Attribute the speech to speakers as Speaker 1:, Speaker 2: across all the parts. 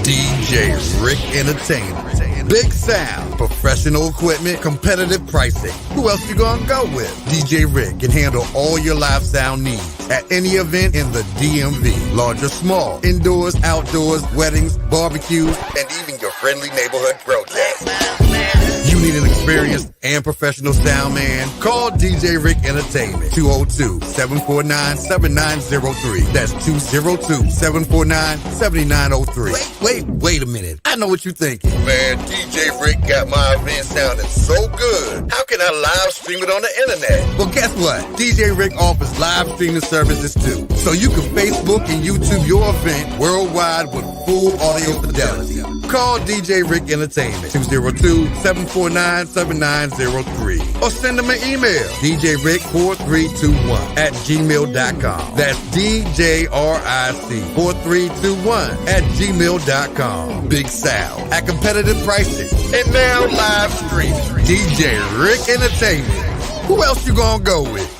Speaker 1: DJ Rick Entertainment. Big sound, professional equipment, competitive pricing. Who else you gonna go with? DJ Rick can handle all your live sound needs at any event in the DMV. Large or small, indoors, outdoors, weddings, barbecues, and even your friendly neighborhood protest. You need an experienced and professional sound man? Call DJ Rick Entertainment. 202-749-7903. That's 202-749-7903. Wait a minute. I know what you're thinking. Man, DJ Rick got my event sounding so good. How can I live stream it on the internet? Well, guess what? DJ Rick offers live streaming services too. So you can Facebook and YouTube your event worldwide with full audio fidelity. Call DJ Rick Entertainment. 202-749-7903. Or send them an email. DJRick4321@gmail.com. That's DJRIC4321@gmail.com. Big sound at competitive prices. And now live streaming. DJ Rick Entertainment. Who else you gonna go with?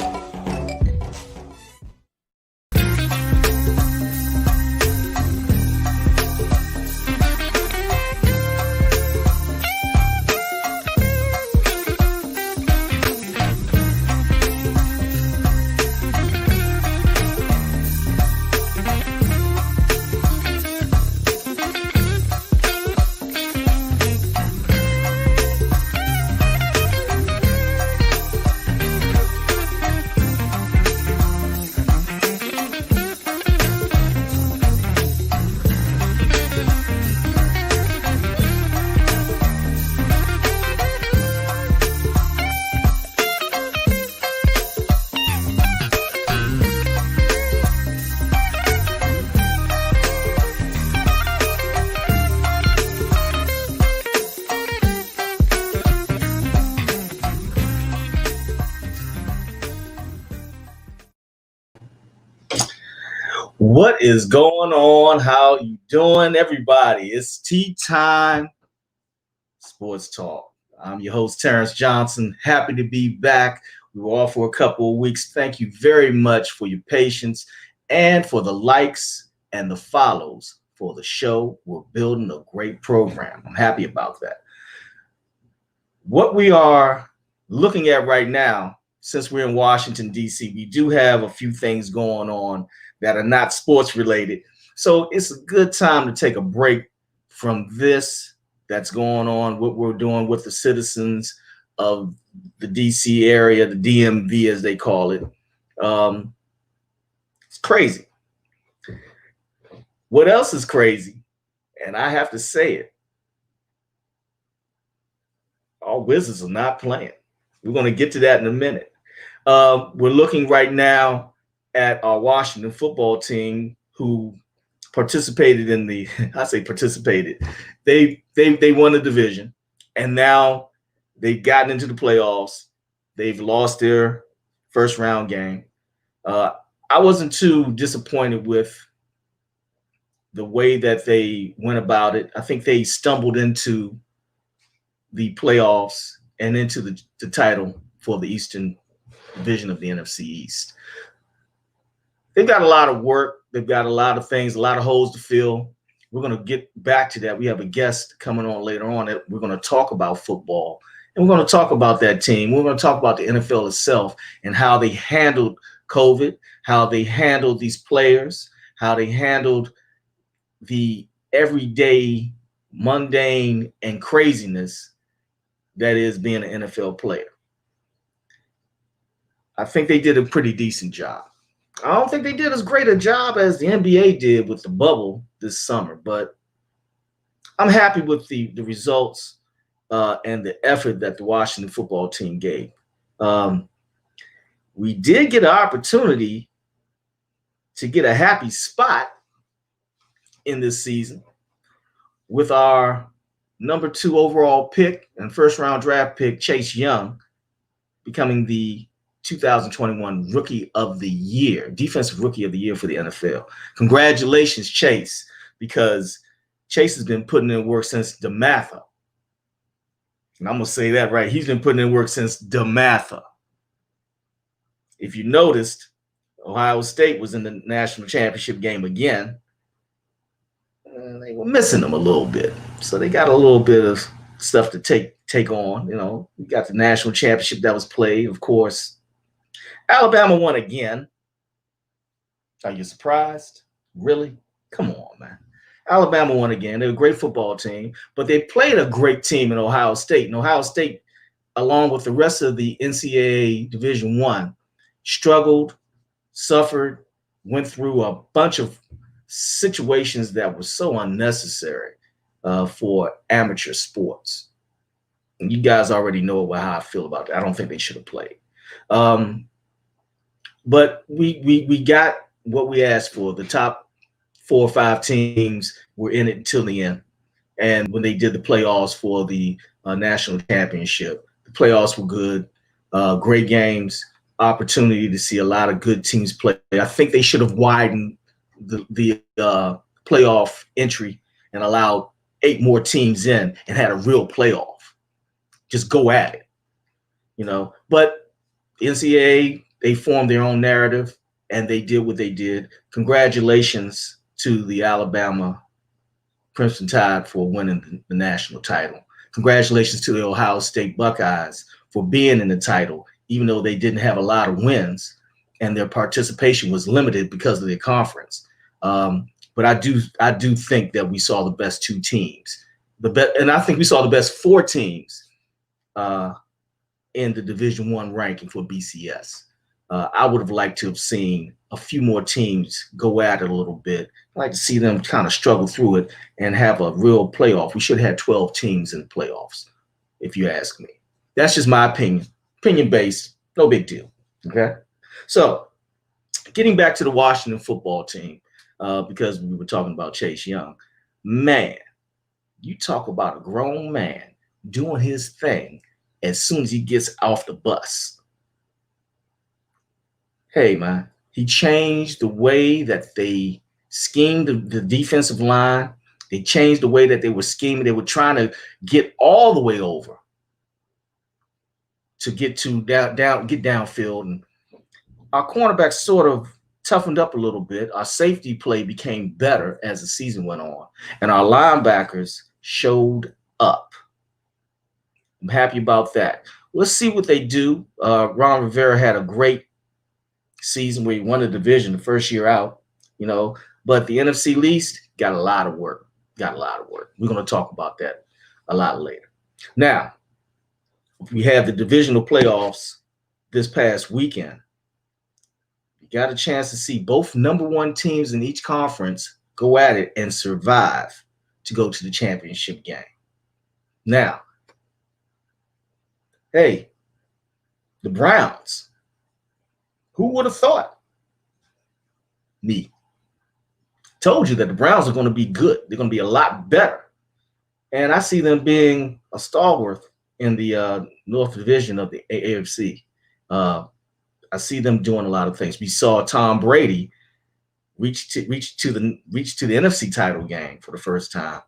Speaker 2: What is going on? How you doing, everybody? It's tea time sports talk. I'm your host, Terrance Johnson. Happy to be back. We were off for a couple of weeks. Thank you very much for your patience and for the likes and the follows for the show. We're building a great program. I'm happy about that. What we are looking at right now, since we're in Washington, D.C., we do have a few things going on that are not sports related. So it's a good time to take a break from this that's going on, what we're doing with the citizens of the DC area, the DMV as they call it. It's crazy. What else is crazy? And I have to say it. Our Wizards are not playing. We're going to get to that in a minute. We're looking right now at our Washington football team who participated in the, I say participated, they won the division, and now they've gotten into the playoffs. They've lost their first round game. I wasn't too disappointed with the way that they went about it. I think they stumbled into the playoffs and into the title for the Eastern Division of the NFC East. They've got a lot of work. They've got a lot of things, a lot of holes to fill. We're going to get back to that. We have a guest coming on later on that we're going to talk about football. And we're going to talk about that team. We're going to talk about the NFL itself and how they handled COVID, how they handled these players, how they handled the everyday mundane and craziness that is being an NFL player. I think they did a pretty decent job. I don't think they did as great a job as the NBA did with the bubble this summer, but I'm happy with the results and the effort that the Washington football team gave. We did get an opportunity to get a happy spot in this season with our number 2 overall pick and first round draft pick, Chase Young, becoming the 2021 Rookie of the Year, Defensive Rookie of the Year for the NFL. Congratulations, Chase, because Chase has been putting in work since DeMatha. And I'm going to say that right. He's been putting in work since DeMatha. If you noticed, Ohio State was in the national championship game again. they were missing them a little bit. So they got a little bit of stuff to take on. You know, we got the national championship that was played. Of course, Alabama won again. Are you surprised? Really? Come on, man. Alabama won again. They're a great football team, but they played a great team in Ohio State. And Ohio State, along with the rest of the NCAA Division I, struggled, suffered, went through a bunch of situations that were so unnecessary for amateur sports. And you guys already know how I feel about that. I don't think they should have played. But we got what we asked for. The top 4 or 5 teams were in it until the end. And when they did the playoffs for the national championship, the playoffs were good, great games, opportunity to see a lot of good teams play. I think they should have widened the playoff entry and allowed 8 more teams in and had a real playoff. Just go at it, you know. But NCAA, they formed their own narrative and they did what they did. Congratulations to the Alabama Crimson Tide for winning the national title. Congratulations to the Ohio State Buckeyes for being in the title, even though they didn't have a lot of wins and their participation was limited because of their conference. But I do think that we saw the best 2 teams, and I think we saw the best 4 teams in the Division I ranking for BCS. I would have liked to have seen a few more teams go at it a little bit. I'd like to see them kind of struggle through it and have a real playoff. We should have had 12 teams in the playoffs, if you ask me. That's just my opinion. Opinion-based, no big deal, okay? So getting back to the Washington football team, because we were talking about Chase Young. Man, you talk about a grown man doing his thing as soon as he gets off the bus. Hey, man, he changed the way that they schemed the defensive line. They changed the way that they were scheming. They were trying to get all the way over to get to get downfield. And our cornerbacks sort of toughened up a little bit. Our safety play became better as the season went on. And our linebackers showed up. I'm happy about that. Let's see what they do. Ron Rivera had a great season where he won the division the first year out, you know, but the NFC least got a lot of work. We're going to talk about that a lot later. Now, we have the divisional playoffs this past weekend. You got a chance to see both number 1 teams in each conference go at it and survive to go to the championship game. Now, hey, the Browns. Who would have thought? Me. Told you that the Browns are going to be good. They're going to be a lot better. And I see them being a stalwart in the North Division of the AFC. I see them doing a lot of things. We saw Tom Brady reach to the NFC title game for the first time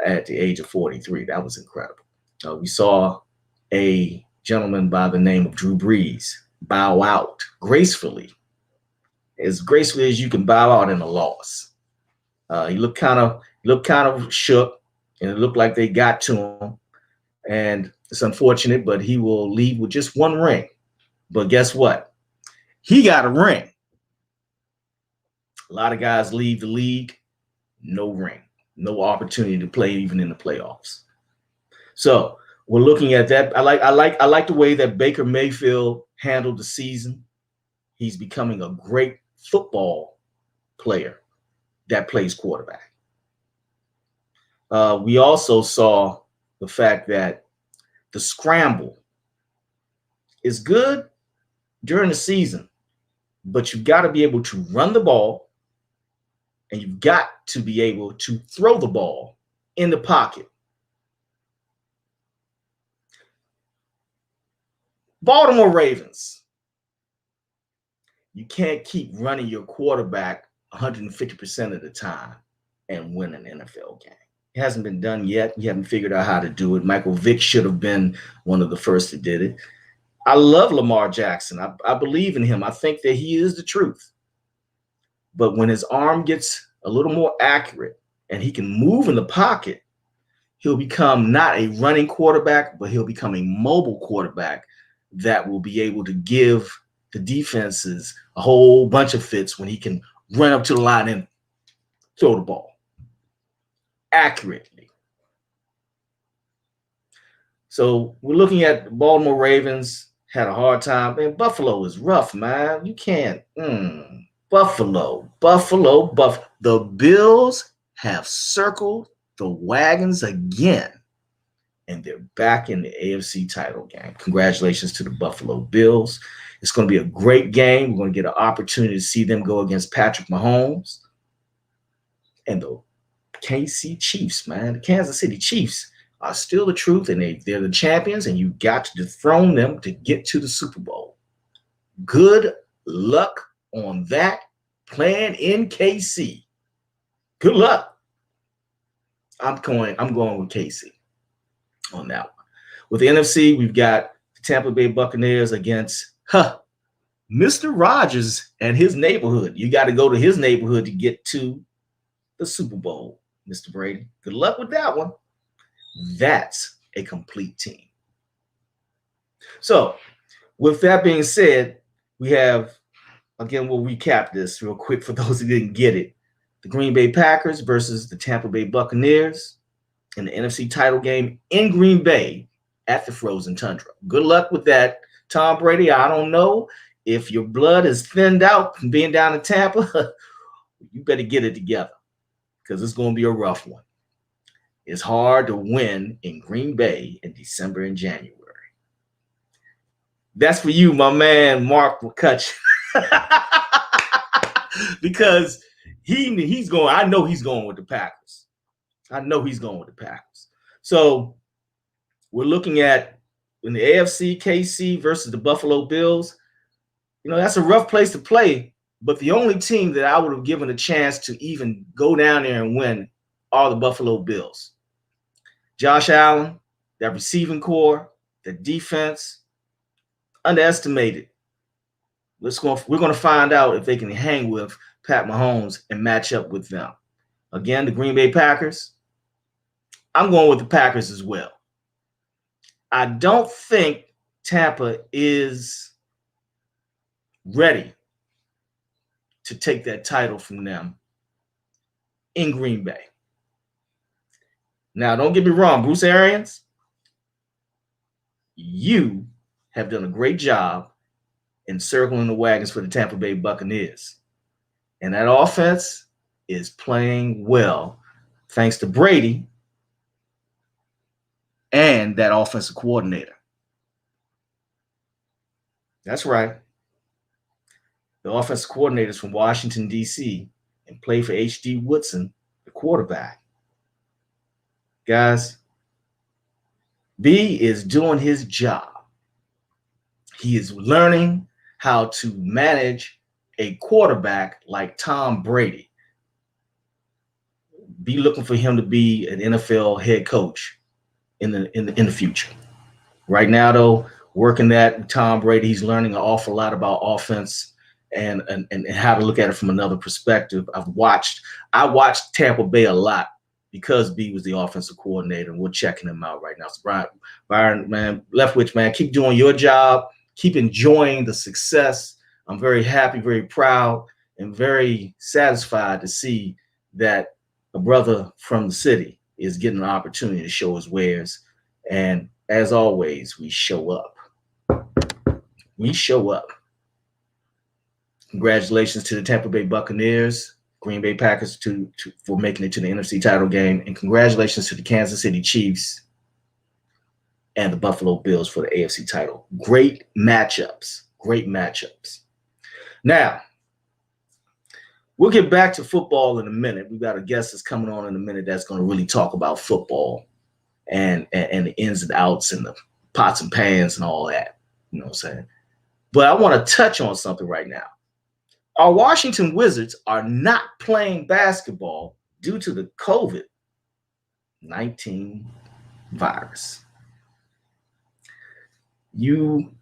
Speaker 2: at the age of 43. That was incredible. We saw a gentleman by the name of Drew Brees bow out gracefully, as gracefully as you can bow out in a loss. He looked kind of shook, and it looked like they got to him. And it's unfortunate, but he will leave with just 1 ring. But guess what? He got a ring. A lot of guys leave the league, no ring, no opportunity to play even in the playoffs. So we're looking at that. I like the way that Baker Mayfield handled the season. He's becoming a great football player that plays quarterback. We also saw the fact that the scramble is good during the season, but you've got to be able to run the ball and you've got to be able to throw the ball in the pocket. Baltimore Ravens. You can't keep running your quarterback 150% of the time and win an NFL game. It hasn't been done yet. You haven't figured out how to do it. Michael Vick should have been one of the first that did it. I love Lamar Jackson. I believe in him. I think that he is the truth. But when his arm gets a little more accurate and he can move in the pocket, he'll become not a running quarterback, but he'll become a mobile quarterback that will be able to give the defenses a whole bunch of fits when he can run up to the line and throw the ball accurately. So we're looking at the Baltimore Ravens. Had a hard time. Man, Buffalo is rough, man. You can't. Buffalo. The Bills have circled the wagons again, and they're back in the AFC title game. Congratulations to the Buffalo Bills. It's going to be a great game. We're going to get an opportunity to see them go against Patrick Mahomes and the KC Chiefs, man. The Kansas City Chiefs are still the truth, and they're the champions, and you got to dethrone them to get to the Super Bowl. Good luck on that plan in KC. Good luck. I'm going with KC on that one. With the NFC, we've got the Tampa Bay Buccaneers against Mr. Rogers and his neighborhood. You got to go to his neighborhood to get to the Super Bowl, Mr. Brady. Good luck with that one. That's a complete team. So, with that being said, we have, again, we'll recap this real quick for those who didn't get it. The Green Bay Packers versus the Tampa Bay Buccaneers in the NFC title game in Green Bay at the Frozen Tundra. Good luck with that, Tom Brady. I don't know if your blood is thinned out from being down in Tampa. You better get it together because it's going to be a rough one. It's hard to win in Green Bay in December and January. That's for you, my man, Mark McCutcheon. Because he's going, I know he's going with the Packers. So we're looking at in the AFC, KC versus the Buffalo Bills. You know, that's a rough place to play, but the only team that I would have given a chance to even go down there and win are the Buffalo Bills. Josh Allen, that receiving core, the defense, underestimated. We're going to find out if they can hang with Pat Mahomes and match up with them. Again, the Green Bay Packers. I'm going with the Packers as well. I don't think Tampa is ready to take that title from them in Green Bay. Now, don't get me wrong, Bruce Arians, you have done a great job in circling the wagons for the Tampa Bay Buccaneers. And that offense is playing well thanks to Brady and that offensive coordinator. That's right. The offensive coordinator is from Washington, D.C. and played for H.D. Woodson, the quarterback. Guys, B is doing his job. He is learning how to manage a quarterback like Tom Brady. Be looking for him to be an NFL head coach in the future. Right now, though, working that Tom Brady, he's learning an awful lot about offense and how to look at it from another perspective. I watched Tampa Bay a lot because B was the offensive coordinator, and we're checking him out right now. So Byron, man, Leftwich, man, keep doing your job. Keep enjoying the success. I'm very happy, very proud, and very satisfied to see that a brother from the city is getting an opportunity to show his wares. And as always, we show up. We show up. Congratulations to the Tampa Bay Buccaneers, Green Bay Packers for making it to the NFC title game, and congratulations to the Kansas City Chiefs and the Buffalo Bills for the AFC title. Great matchups. Now, we'll get back to football in a minute. We've got a guest that's coming on in a minute that's going to really talk about football and the ins and outs and the pots and pans and all that. You know what I'm saying? But I want to touch on something right now. Our Washington Wizards are not playing basketball due to the COVID-19 virus. You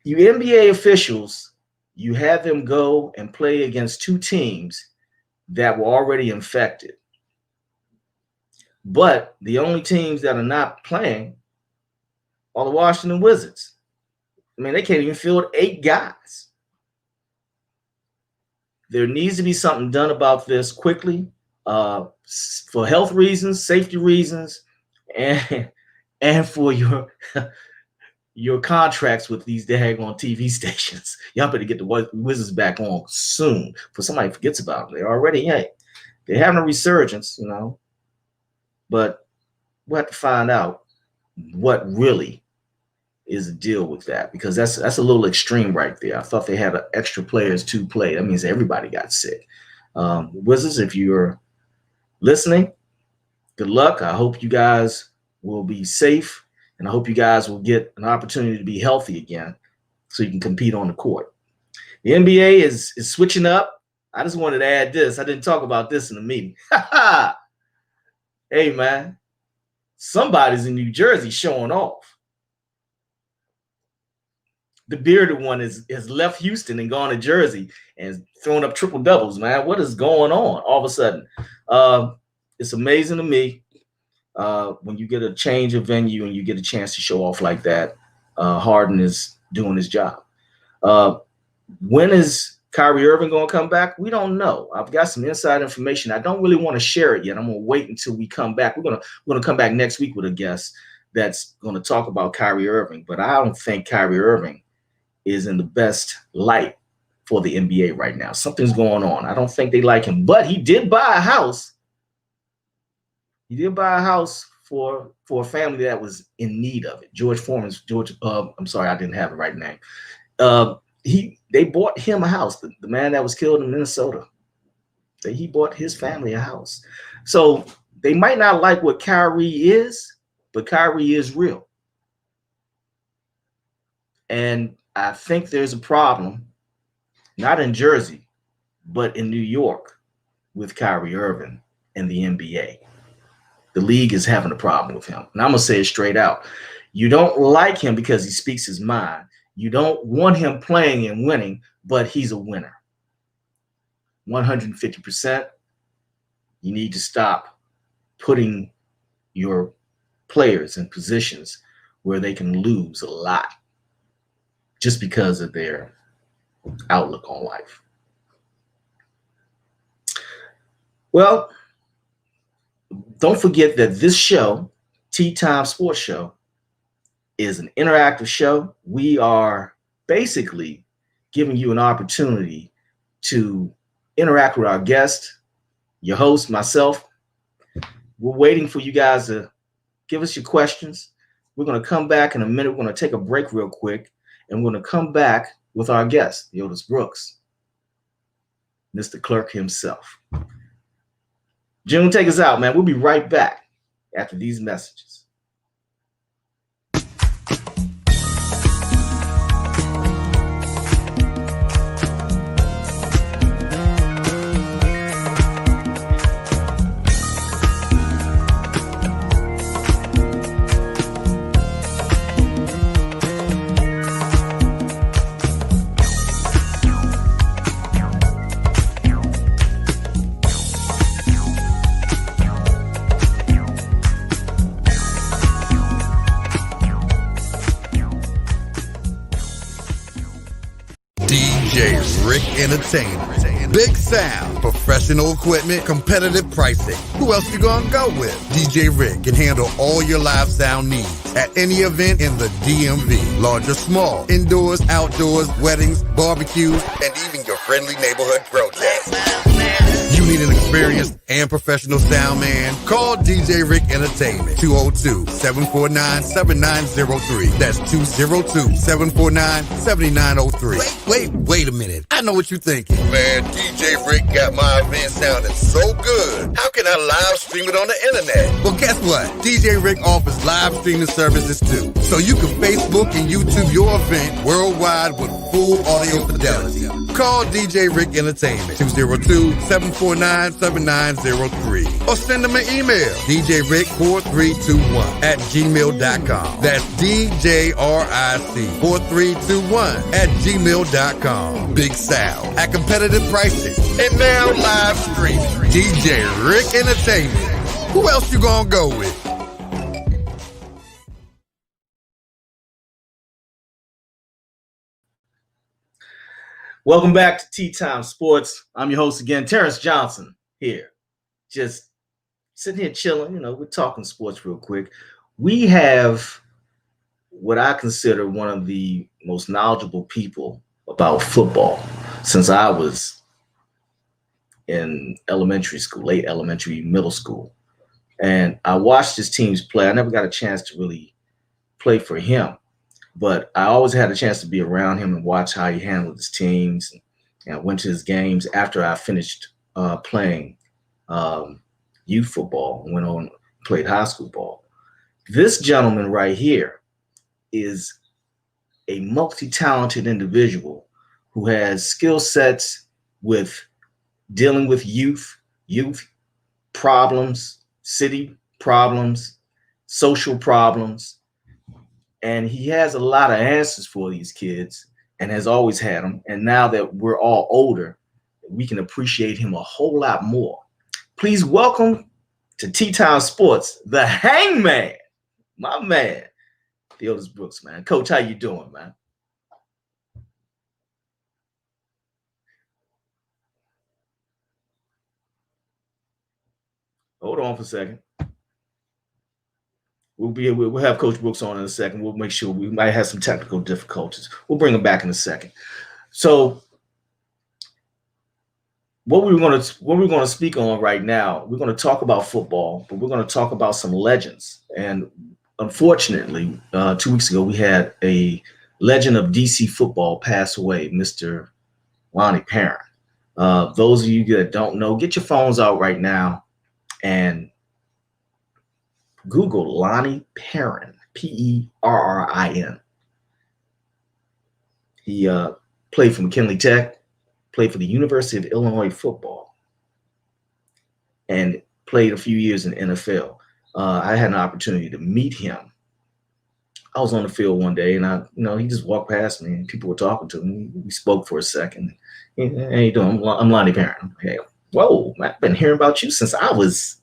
Speaker 2: NBA officials, you had them go and play against two teams that were already infected. But the only teams that are not playing are the Washington Wizards. I mean, they can't even field 8 guys. There needs to be something done about this quickly, for health reasons, safety reasons, and for your contracts with these daggone TV stations. Y'all better get the Wizards back on soon, for somebody forgets about them. They're already, they're having a resurgence, but we'll have to find out what really is the deal with that, because that's a little extreme right there. I thought they had extra players to play. That means everybody got sick. Wizards, if you're listening, good luck. I hope you guys will be safe, and I hope you guys will get an opportunity to be healthy again so you can compete on the court. The NBA is switching up. I just wanted to add this. I didn't talk about this in the meeting. Hey, man, somebody's in New Jersey showing off. The bearded one has left Houston and gone to Jersey and thrown up triple doubles, man. What is going on all of a sudden? It's amazing to me when you get a change of venue and you get a chance to show off like that. Harden is doing his job. When is Kyrie Irving going to come back? We don't know. I've got some inside information. I don't really want to share it yet. I'm going to wait until we come back. We're going to come back next week with a guest that's going to talk about Kyrie Irving, but I don't think Kyrie Irving is in the best light for the NBA right now. Something's going on. I don't think they like him, but he did buy a house. He did buy a house for a family that was in need of it. I'm sorry, I didn't have the right name. They bought him a house. The man that was killed in Minnesota, he bought his family a house. So they might not like what Kyrie is, but Kyrie is real. And I think there's a problem, not in Jersey, but in New York with Kyrie Irving and the NBA. The league is having a problem with him. And I'm going to say it straight out. You don't like him because he speaks his mind. You don't want him playing and winning, but he's a winner. 150%. You need to stop putting your players in positions where they can lose a lot just because of their outlook on life. Well, don't forget that this show, Tea Time Sports Show, is an interactive show. We are basically giving you an opportunity to interact with our guest, your host, myself. We're waiting for you guys to give us your questions. We're going to come back in a minute. We're going to take a break real quick, and we're going to come back with our guest, Theophus Brooks, Mr. Clerk himself. June, take us out, man. We'll be right back after these messages.
Speaker 1: Entertainment. Big sound, professional equipment, competitive pricing. Who else you gonna go with? DJ Rick can handle all your live sound needs at any event in the DMV. Large or small, indoors, outdoors, weddings, barbecues, and even your friendly neighborhood protest. You need an experienced and professional sound man? Call DJ Rick Entertainment. 202-749-7903. That's 202-749-7903. Wait a minute. I know what you're thinking. Man, DJ Rick got my event sounding so good. How can I live stream it on the internet? Well, guess what? DJ Rick offers live streaming services too. So you can Facebook and YouTube your event worldwide with full audio fidelity. Call DJ Rick Entertainment. 202-749-7903. Or send them an email. DJRick4321@gmail.com. That's DJRIC4321@gmail.com. Big sound at competitive prices. And now live streaming. DJ Rick Entertainment. Who else you gonna go with?
Speaker 2: Welcome back to Tea Time Sports. I'm your host again, Terrance Johnson here. Just sitting here chilling, we're talking sports real quick. We have what I consider one of the most knowledgeable people about football since I was in elementary school, late elementary, middle school. And I watched his teams play. I never got a chance to really play for him, but I always had a chance to be around him and watch how he handled his teams. And I went to his games after I finished playing youth football and went on and played high school ball. This gentleman right here is a multi-talented individual who has skill sets with dealing with youth problems, city problems, social problems. And he has a lot of answers for these kids and has always had them. And now that we're all older, we can appreciate him a whole lot more. Please welcome to Tea Time Sports, the Hangman, my man, Theophus Brooks, man. Coach, how you doing, man? Hold on for a second. We'll have Coach Brooks on in a second. We'll make sure. We might have some technical difficulties. We'll bring him back in a second. So what we're going to speak on right now, we're going to talk about football, but we're going to talk about some legends. And unfortunately, 2 weeks ago, we had a legend of DC football pass away, Mr. Lonnie Perrin. Those of you that don't know, get your phones out right now and Google Lonnie Perrin, Perrin. He played for McKinley Tech, played for the University of Illinois football, and played a few years in the NFL. I had an opportunity to meet him. I was on the field one day, and he just walked past me, and people were talking to him. We spoke for a second. Hey, how you doing? I'm Lonnie Perrin. Hey, whoa, I've been hearing about you since I was.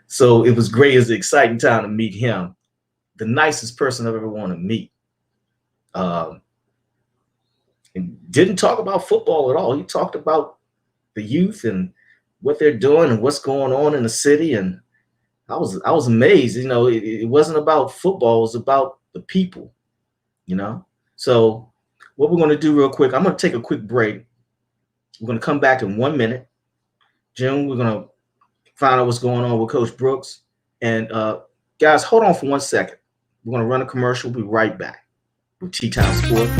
Speaker 2: So it was great. It was an exciting time to meet him. The nicest person I've ever wanted to meet. And didn't talk about football at all. He talked about the youth and what they're doing and what's going on in the city. And I was amazed. It wasn't about football. It was about the people, So what we're going to do real quick, I'm going to take a quick break. We're going to come back in 1 minute. Jim, we're going to find out what's going on with Coach Brooks. And guys, hold on for 1 second. We're going to run a commercial. We'll be right back with Tea Time Sport.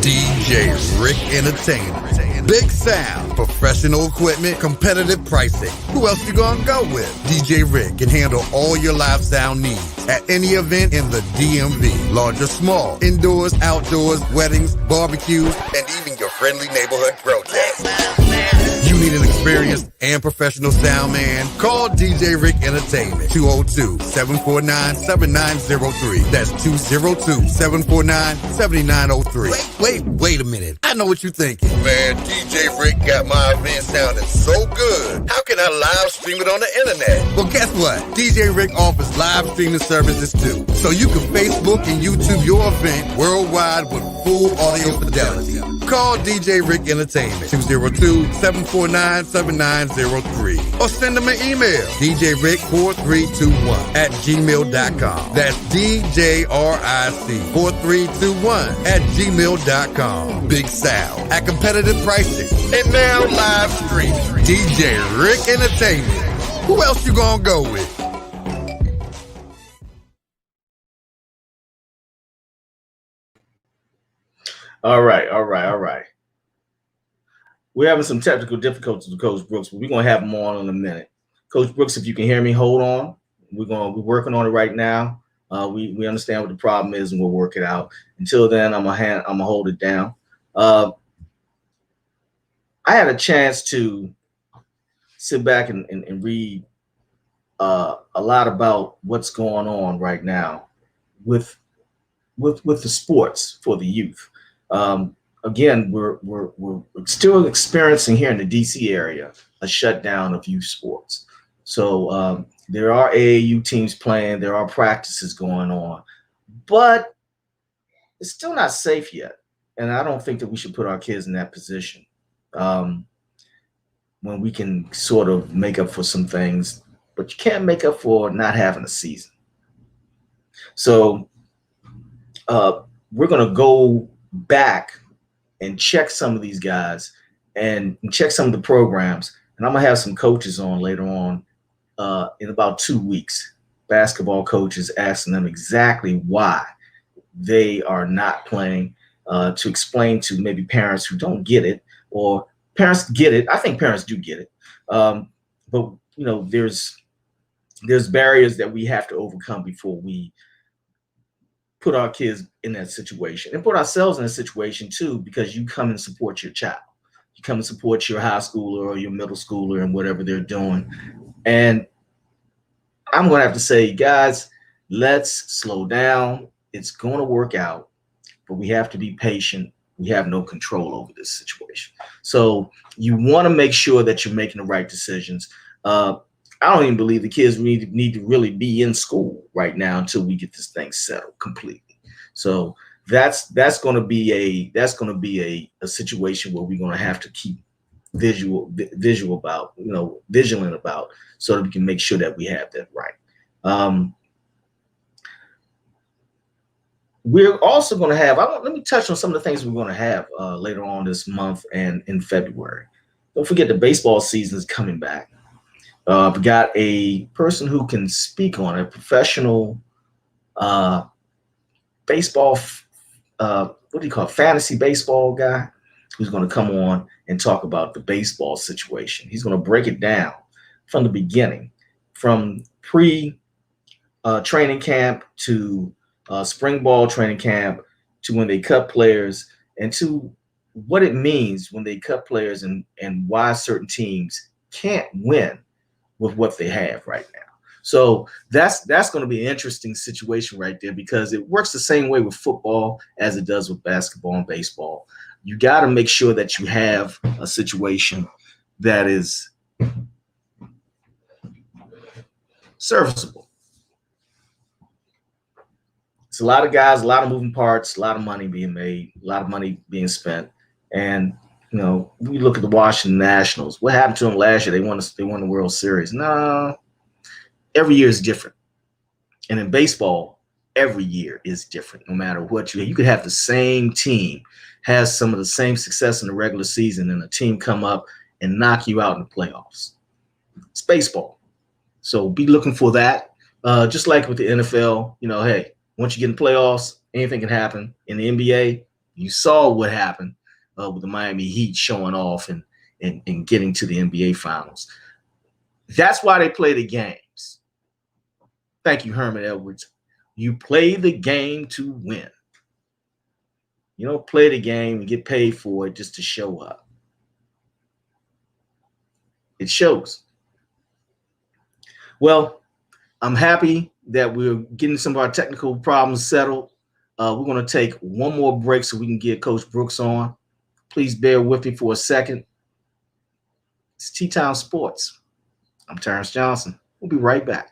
Speaker 1: DJ Rick Entertainment. Big sound, professional equipment, competitive pricing. Who else you gonna go with? DJ Rick can handle all your live sound needs at any event in the DMV. Large or small, indoors, outdoors, weddings, barbecues, and even your friendly neighborhood protests. You need an experienced and professional sound man, call DJ Rick Entertainment, 202-749-7903. That's 202-749-7903. Wait a minute. I know what you're thinking. Man, DJ Rick got my event sounding so good. How can I live stream it on the internet? Well, guess what? DJ Rick offers live streaming services too. So you can Facebook and YouTube your event worldwide with full audio fidelity. Call DJ Rick Entertainment, 202-749-7903. Or send them an email, djrick4321@gmail.com. That's DJRIC4321@gmail.com. Big Sal at competitive pricing. And now live streaming. DJ Rick Entertainment. Who else you gonna go with?
Speaker 2: All right. We're having some technical difficulties with Coach Brooks, but we're gonna have him on in a minute. Coach Brooks, if you can hear me, hold on. We're working on it right now. We understand what the problem is, and we'll work it out. Until then, I'm gonna hold it down. I had a chance to sit back and read a lot about what's going on right now with the sports for the youth. Again, we're still experiencing here in the DC area a shutdown of youth sports. So there are AAU teams playing, there are practices going on, but it's still not safe yet. And I don't think that we should put our kids in that position when we can sort of make up for some things, but you can't make up for not having a season. So we're going to go back and check some of these guys and check some of the programs. And I'm going to have some coaches on later on in about 2 weeks, basketball coaches, asking them exactly why they are not playing, to explain to maybe parents who don't get it, or parents get it. I think parents do get it. But, you know, there's barriers that we have to overcome before we put our kids in that situation, and put ourselves in a situation too, because you come and support your child. You come and support your high schooler or your middle schooler and whatever they're doing. And I'm going to have to say, guys, let's slow down. It's going to work out, but we have to be patient. We have no control over this situation. So you want to make sure that you're making the right decisions. I don't even believe the kids need to really be in school right now until we get this thing settled completely. So that's going to be a situation where we're going to have to keep vigilant about, so that we can make sure that we have that right. We're also going to have, let me touch on some of the things we're going to have later on this month and in February. Don't forget the baseball season is coming back. We got a person who can speak on it, professional baseball, fantasy baseball guy, who's going to come on and talk about the baseball situation. He's going to break it down from the beginning, from pre-training camp to spring ball training camp, to when they cut players, and to what it means when they cut players, and why certain teams can't win with what they have right now. So that's going to be an interesting situation right there, because it works the same way with football as it does with basketball and baseball. You got to make sure that you have a situation that is serviceable. It's a lot of guys, a lot of moving parts, a lot of money being made, a lot of money being spent. And, you know, we look at the Washington Nationals. What happened to them last year? They won the World Series. No, every year is different. And in baseball, every year is different, no matter what you could have the same team, has some of the same success in the regular season, and a team come up and knock you out in the playoffs. It's baseball. So be looking for that. Just like with the NFL, you know, hey, once you get in the playoffs, anything can happen. In the NBA, you saw what happened with the Miami Heat showing off and getting to the NBA Finals. That's why they play the games. Thank you, Herman Edwards. You play the game to win. You don't play the game and get paid for it just to show up. It shows. Well, I'm happy that we're getting some of our technical problems settled. We're going to take one more break so we can get Coach Brooks on. Please bear with me for a second. It's Tea Time Sports. I'm Terrance Johnson. We'll be right back.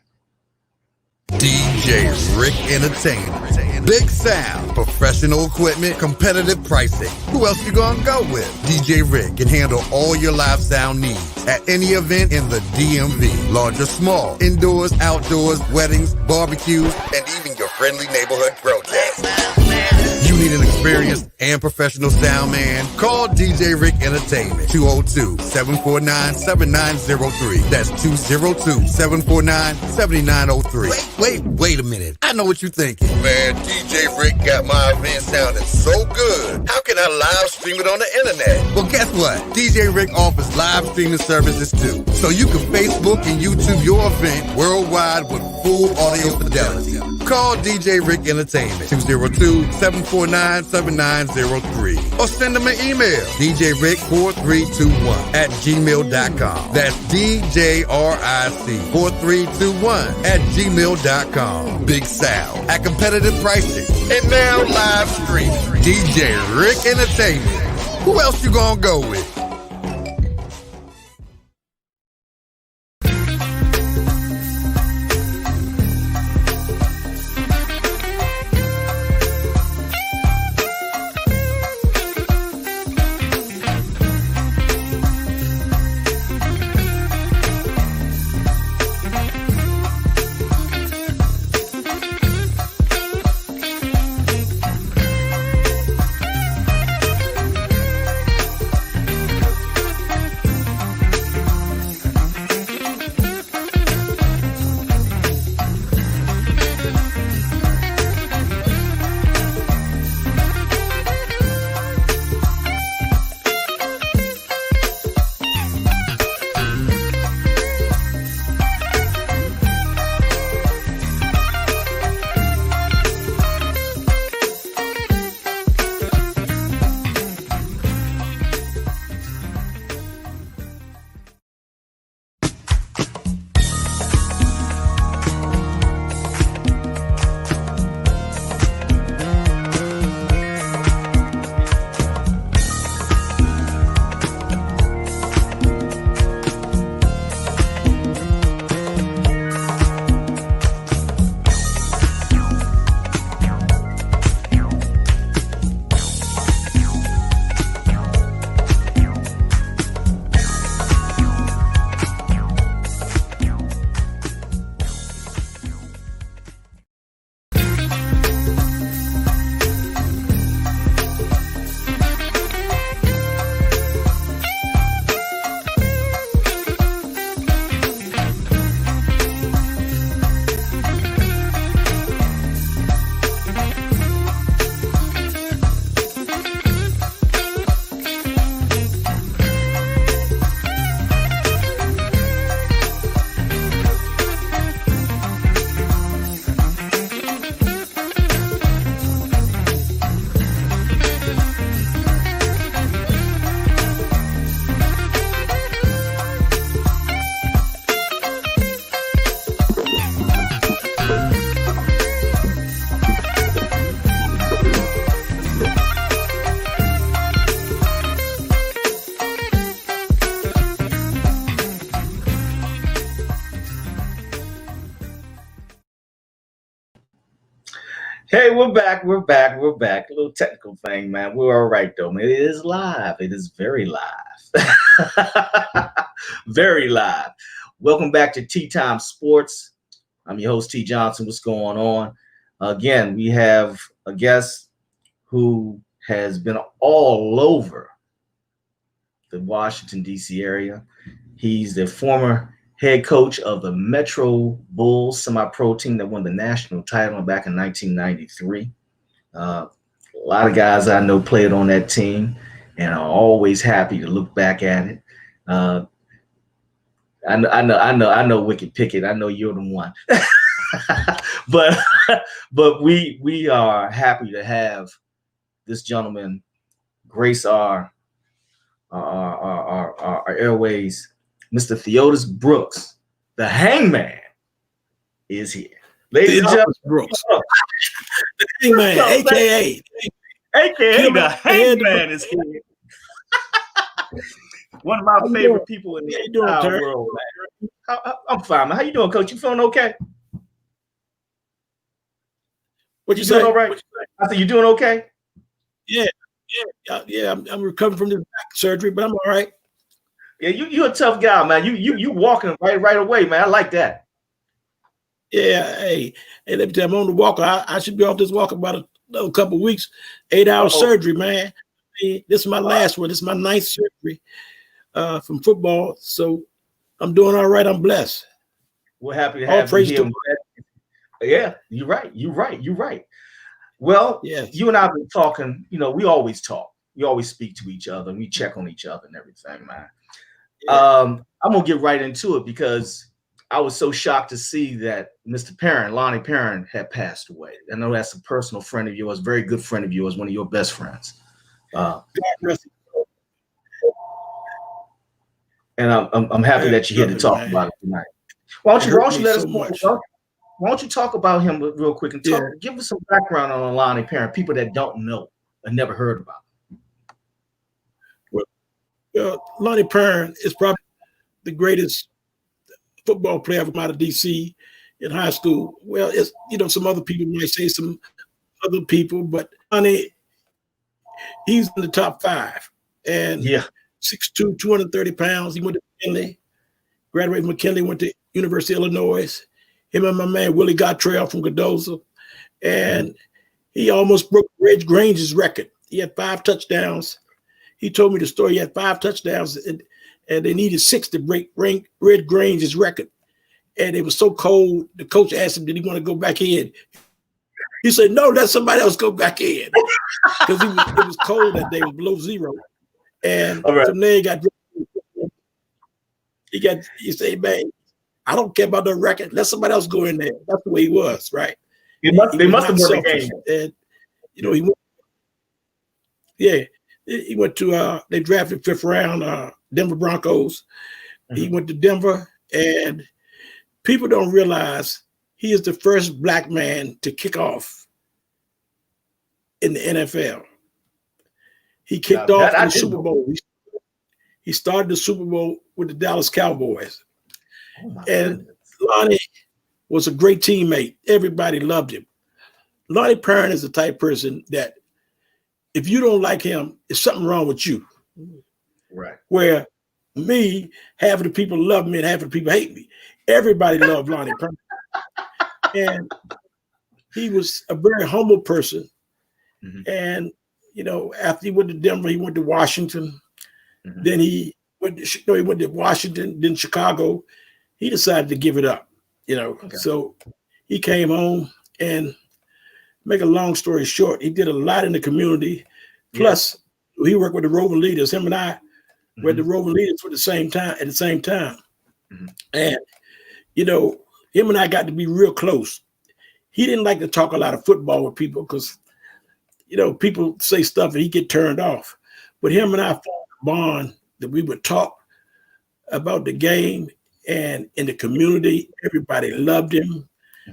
Speaker 1: DJ Rick Entertainment. Big sound, professional equipment, competitive pricing. Who else you gonna go with? DJ Rick can handle all your live sound needs at any event in the DMV. Large or small, indoors, outdoors, weddings, barbecues, and even your friendly neighborhood protest. You need an experienced and professional sound man? Call DJ Rick Entertainment. 202-749-7903. That's 202-749-7903. Wait a minute. I know what you're thinking. Man, DJ Rick got my event sounding so good. How can I live stream it on the internet? Well, guess what? DJ Rick offers live streaming services too. So you can Facebook and YouTube your event worldwide with full audio fidelity. Call DJ Rick Entertainment. 202-749-7903. Or send them an email. DJRick4321@gmail.com. That's DJRIC4321@gmail.com. Big sound at competitive pricing. And now live streaming. DJ Rick Entertainment. Who else you gonna go with?
Speaker 2: Hey, we're back. A little technical thing, man. We're all right, though, man. It is live. It is very live. Very live. Welcome back to Tea Time Sports. I'm your host, T. Johnson. What's going on? Again, we have a guest who has been all over the Washington, D.C. area. He's the former head coach of the Metro Bulls semi-pro team that won the national title back in 1993. A lot of guys I know played on that team, and I'm always happy to look back at it. I know Wicked Pickett. I know you're the one. but we are happy to have this gentleman grace our airways Mr. Theophus Brooks, the Hangman, is here. Ladies and gentlemen,
Speaker 3: Brooks. The Hangman, aka
Speaker 2: the Hangman is here. One of my favorite people in the entire world, man. I'm fine, man. How you doing, Coach? You feeling okay?
Speaker 3: What you say?
Speaker 2: Doing all right? I said, you doing okay?
Speaker 3: Yeah. I'm recovering from the back surgery, but I'm all right.
Speaker 2: Yeah, you're a tough guy, man. You walking right away, man. I like that.
Speaker 3: Yeah, hey, let me tell you, I'm on the walker. I should be off this walker about a couple of weeks. 8-hour surgery, man. This is my last one. This is my 9th surgery from football. So I'm doing all right. I'm blessed.
Speaker 2: We're happy to have you here. Yeah, you're right. Well, you and I have been talking, we always talk. We always speak to each other and we check on each other and everything, man. Yeah. I'm going to get right into it because I was so shocked to see that Mr. Perrin, Lonnie Perrin, had passed away. I know that's a personal friend of yours, very good friend of yours, one of your best friends. And I'm happy that you're here to talk about it tonight. Why don't you let us know? Why don't you talk about him real quick and give us some background on Lonnie Perrin, people that don't know and never heard about him.
Speaker 3: Well, Lonnie Perrin is probably the greatest football player ever out of DC in high school. Well, it's some other people might say some other people, but Lonnie, he's in the top 5. And 6'2", 230 pounds. He went to McKinley, graduated from McKinley, went to University of Illinois. Him and my man Willie Gottrell from Cardozo, and he almost broke Red Grange's record. He had 5 touchdowns. He told me the story. He had 5 touchdowns, and they needed 6 to break Red Grange's record. And it was so cold. The coach asked him, "Did he want to go back in?" He said, "No, let somebody else go back in," because it was cold that day. It was below 0. And from there he said, "Man, I don't care about the record. Let somebody else go in there." That's the way he was, right?
Speaker 2: They must have won the game.
Speaker 3: And he went to they drafted 5th round Denver Broncos. Mm-hmm. He went to Denver, and people don't realize he is the first black man to kick off in the NFL. He kicked off in the Super Bowl. He started the Super Bowl with the Dallas Cowboys. And Lonnie was a great teammate. Everybody loved him. Lonnie Perrin is the type of person that if you don't like him, there's something wrong with you.
Speaker 2: Right.
Speaker 3: Where me, half of the people love me and half of the people hate me. Everybody loved Lonnie Perrin. And he was a very humble person. Mm-hmm. And, after he went to Denver, he went to Washington. Mm-hmm. Then he went to Washington, then Chicago. He decided to give it up, Okay. So he came home, and make a long story short, he did a lot in the community. Plus, he worked with the Roving Leaders. Him and I were the Roving Leaders at the same time. Mm-hmm. And, him and I got to be real close. He didn't like to talk a lot of football with people because, people say stuff and he get turned off. But him and I formed a bond that we would talk about the game. And in the community, everybody loved him,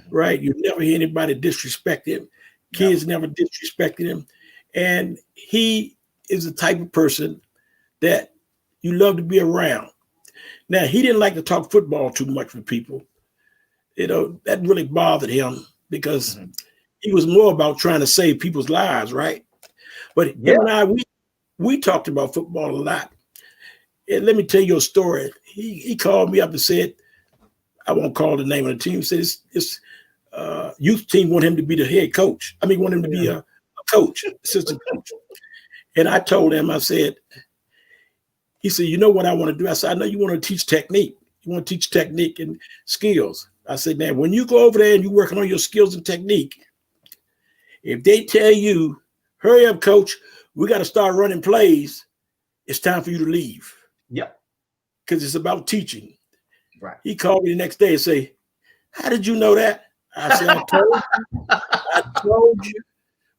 Speaker 3: right? You never hear anybody disrespect him. Kids never disrespected him. And he is the type of person that you love to be around. Now, he didn't like to talk football too much with people. That really bothered him because he was more about trying to save people's lives, right? But him and I, we talked about football a lot. And let me tell you a story. He called me up and said, I won't call the name of the team. He said his youth team want him to be the head coach. Want him to be a coach, assistant coach. And I told him, he said, "You know what I want to do?" I said, "I know you want to teach technique. You want to teach technique and skills." I said, "Man, when you go over there and you're working on your skills and technique, if they tell you, hurry up, coach, we got to start running plays, it's time for you to leave."
Speaker 2: Yep.
Speaker 3: Because it's about teaching.
Speaker 2: Right.
Speaker 3: He called me the next day and say, "How did you know that?" I said, I told you.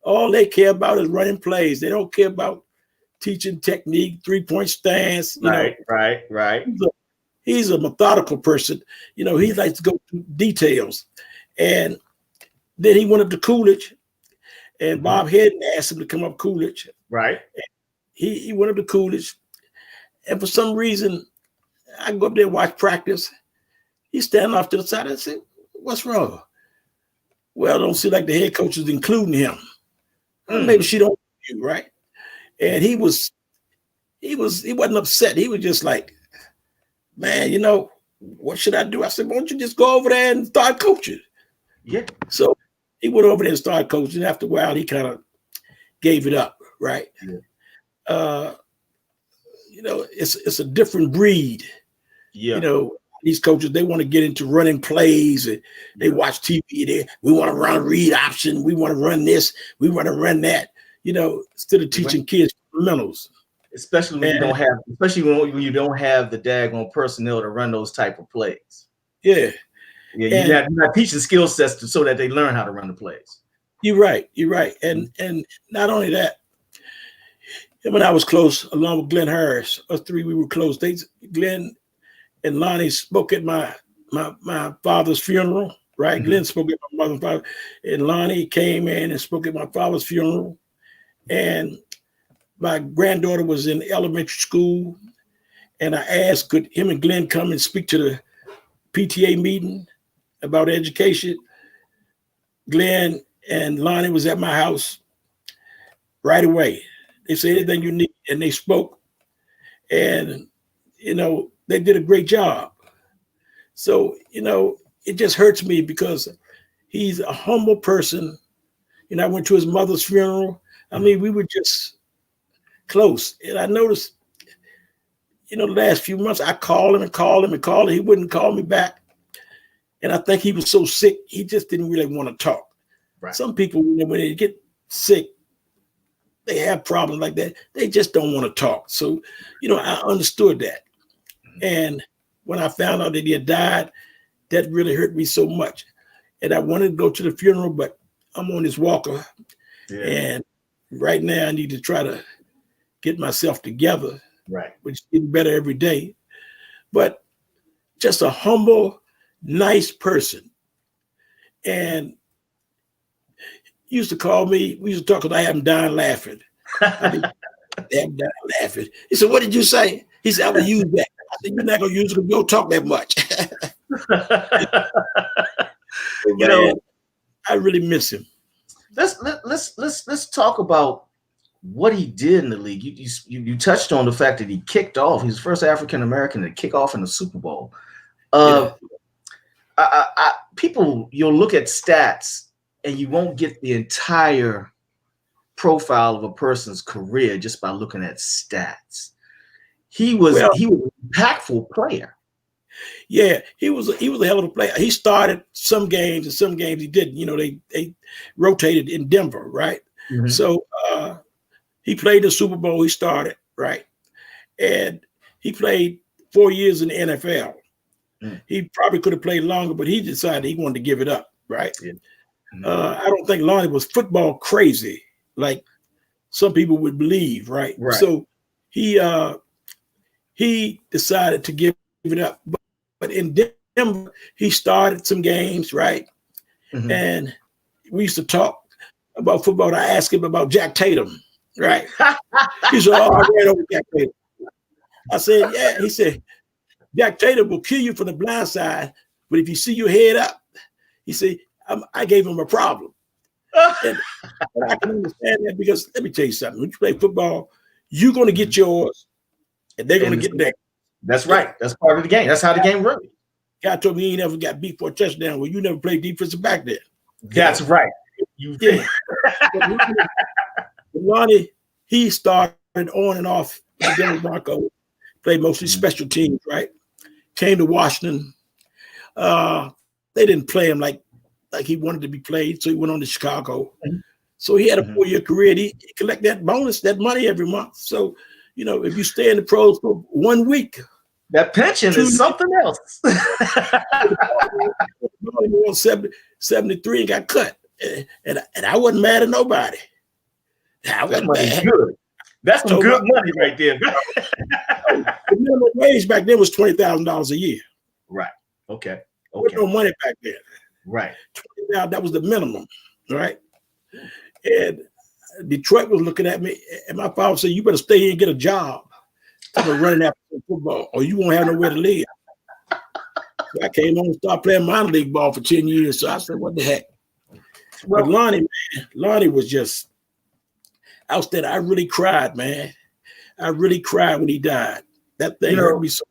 Speaker 3: All they care about is running plays. They don't care about teaching technique, 3-point stance.
Speaker 2: Right.
Speaker 3: he's a methodical person. You know, he likes to go through details. And then he went up to Coolidge, and Bob Hedden asked him to come up Coolidge.
Speaker 2: Right.
Speaker 3: He went up to Coolidge, and for some reason, I go up there and watch practice. He's standing off to the side. I said, "What's wrong?" Well, don't see like the head coach is including him. Maybe she don't you, right? And he wasn't upset. He was just like, "Man, you know, what should I do?" I said, "Why don't you just go over there and start coaching?"
Speaker 2: Yeah.
Speaker 3: So he went over there and started coaching. After a while, he kind of gave it up, right? Yeah. You know, it's a different breed. Yeah. You know, these coaches, they want to get into running plays, and they watch TV. We want to run a read option. We want to run this. We want to run that. You know, instead of teaching kids fundamentals.
Speaker 2: Especially when you don't have the daggone personnel to run those type of plays.
Speaker 3: Yeah.
Speaker 2: Yeah, you're not teaching skill sets so that they learn how to run the plays.
Speaker 3: You're right. And not only that, when I was close, along with Glenn Harris, us three, we were close. Glenn and Lonnie spoke at my father's funeral, right? Glenn spoke at my mother's father, and Lonnie came in and spoke at my father's funeral. And my granddaughter was in elementary school, and I asked, could him and Glenn come and speak to the PTA meeting about education? Glenn and Lonnie was at my house right away. They said anything you need, and they spoke, and you know, they did a great job. So, you know, it just hurts me because he's a humble person. You know, I went to his mother's funeral. I mean, we were just close. And I noticed, you know, the last few months, I called him. He wouldn't call me back. And I think he was so sick, he just didn't really want to talk. Right. Some people, when they get sick, they have problems like that. They just don't want to talk. So, you know, I understood that. And when I found out that he had died, that really hurt me so much. And I wanted to go to the funeral, but I'm on this walker. Yeah. And right now I need to try to get myself together, right, which is getting better every day. But just a humble, nice person. And he used to call me, we used to talk because I had him dying laughing. Laughing. He said, "What did you say?" He said, "I will use that." I said, "You're not gonna use it because you don't talk that much." You know, I really miss him.
Speaker 2: Let's talk about what he did in the league. You touched on the fact that he kicked off. He was the first African American to kick off in the Super Bowl. People, you'll look at stats and you won't get the entire profile of a person's career just by looking at stats. He was an impactful player.
Speaker 3: Yeah, he was a hell of a player. He started some games and some games he didn't. You know, they rotated in Denver, right? Mm-hmm. So he played the Super Bowl. He started, right? And he played 4 years in the NFL. Mm. He probably could have played longer, but he decided he wanted to give it up, right? Yeah. Mm-hmm. I don't think Lonnie was football crazy like some people would believe, right? So he decided to give it up. But in Denver, he started some games, right? Mm-hmm. And we used to talk about football. I asked him about Jack Tatum, right? He said, "Oh, I ran over Jack Tatum." I said, "Yeah." He said, "Jack Tatum will kill you from the blind side, but if you see your head up," he said, I gave him a problem. And I can understand that because let me tell you something. When you play football, you're going to get yours, and they're going to get theirs.
Speaker 2: That's right. That's part of the game. That's how the game runs.
Speaker 3: God told me he never got beat for a touchdown. Well, you never played defensive back there.
Speaker 2: That's right.
Speaker 3: Yeah. Lonnie, he started on and off the Denver Broncos, played mostly special teams, right? Came to Washington. They didn't play him like he wanted to be played, so he went on to Chicago. Mm-hmm. So he had a 4-year career. He collect that bonus, that money every month. So, you know, if you stay in the pros for 1 week,
Speaker 2: that pension is something else.
Speaker 3: He won 73 and got cut. And I wasn't mad at nobody. I wasn't mad. Good.
Speaker 2: That's some good money right there.
Speaker 3: The minimum wage back then was $20,000 a year.
Speaker 2: Right. Okay.
Speaker 3: There was no money back then.
Speaker 2: Right.
Speaker 3: That was the minimum. Right. And Detroit was looking at me, and my father said, "You better stay here and get a job. I've been running after football, or you won't have nowhere to live." So I came home and started playing minor league ball for 10 years. So I said, "What the heck?" Well, but Lonnie was just outstanding. I really cried, man. I really cried when he died. That thing hurt me so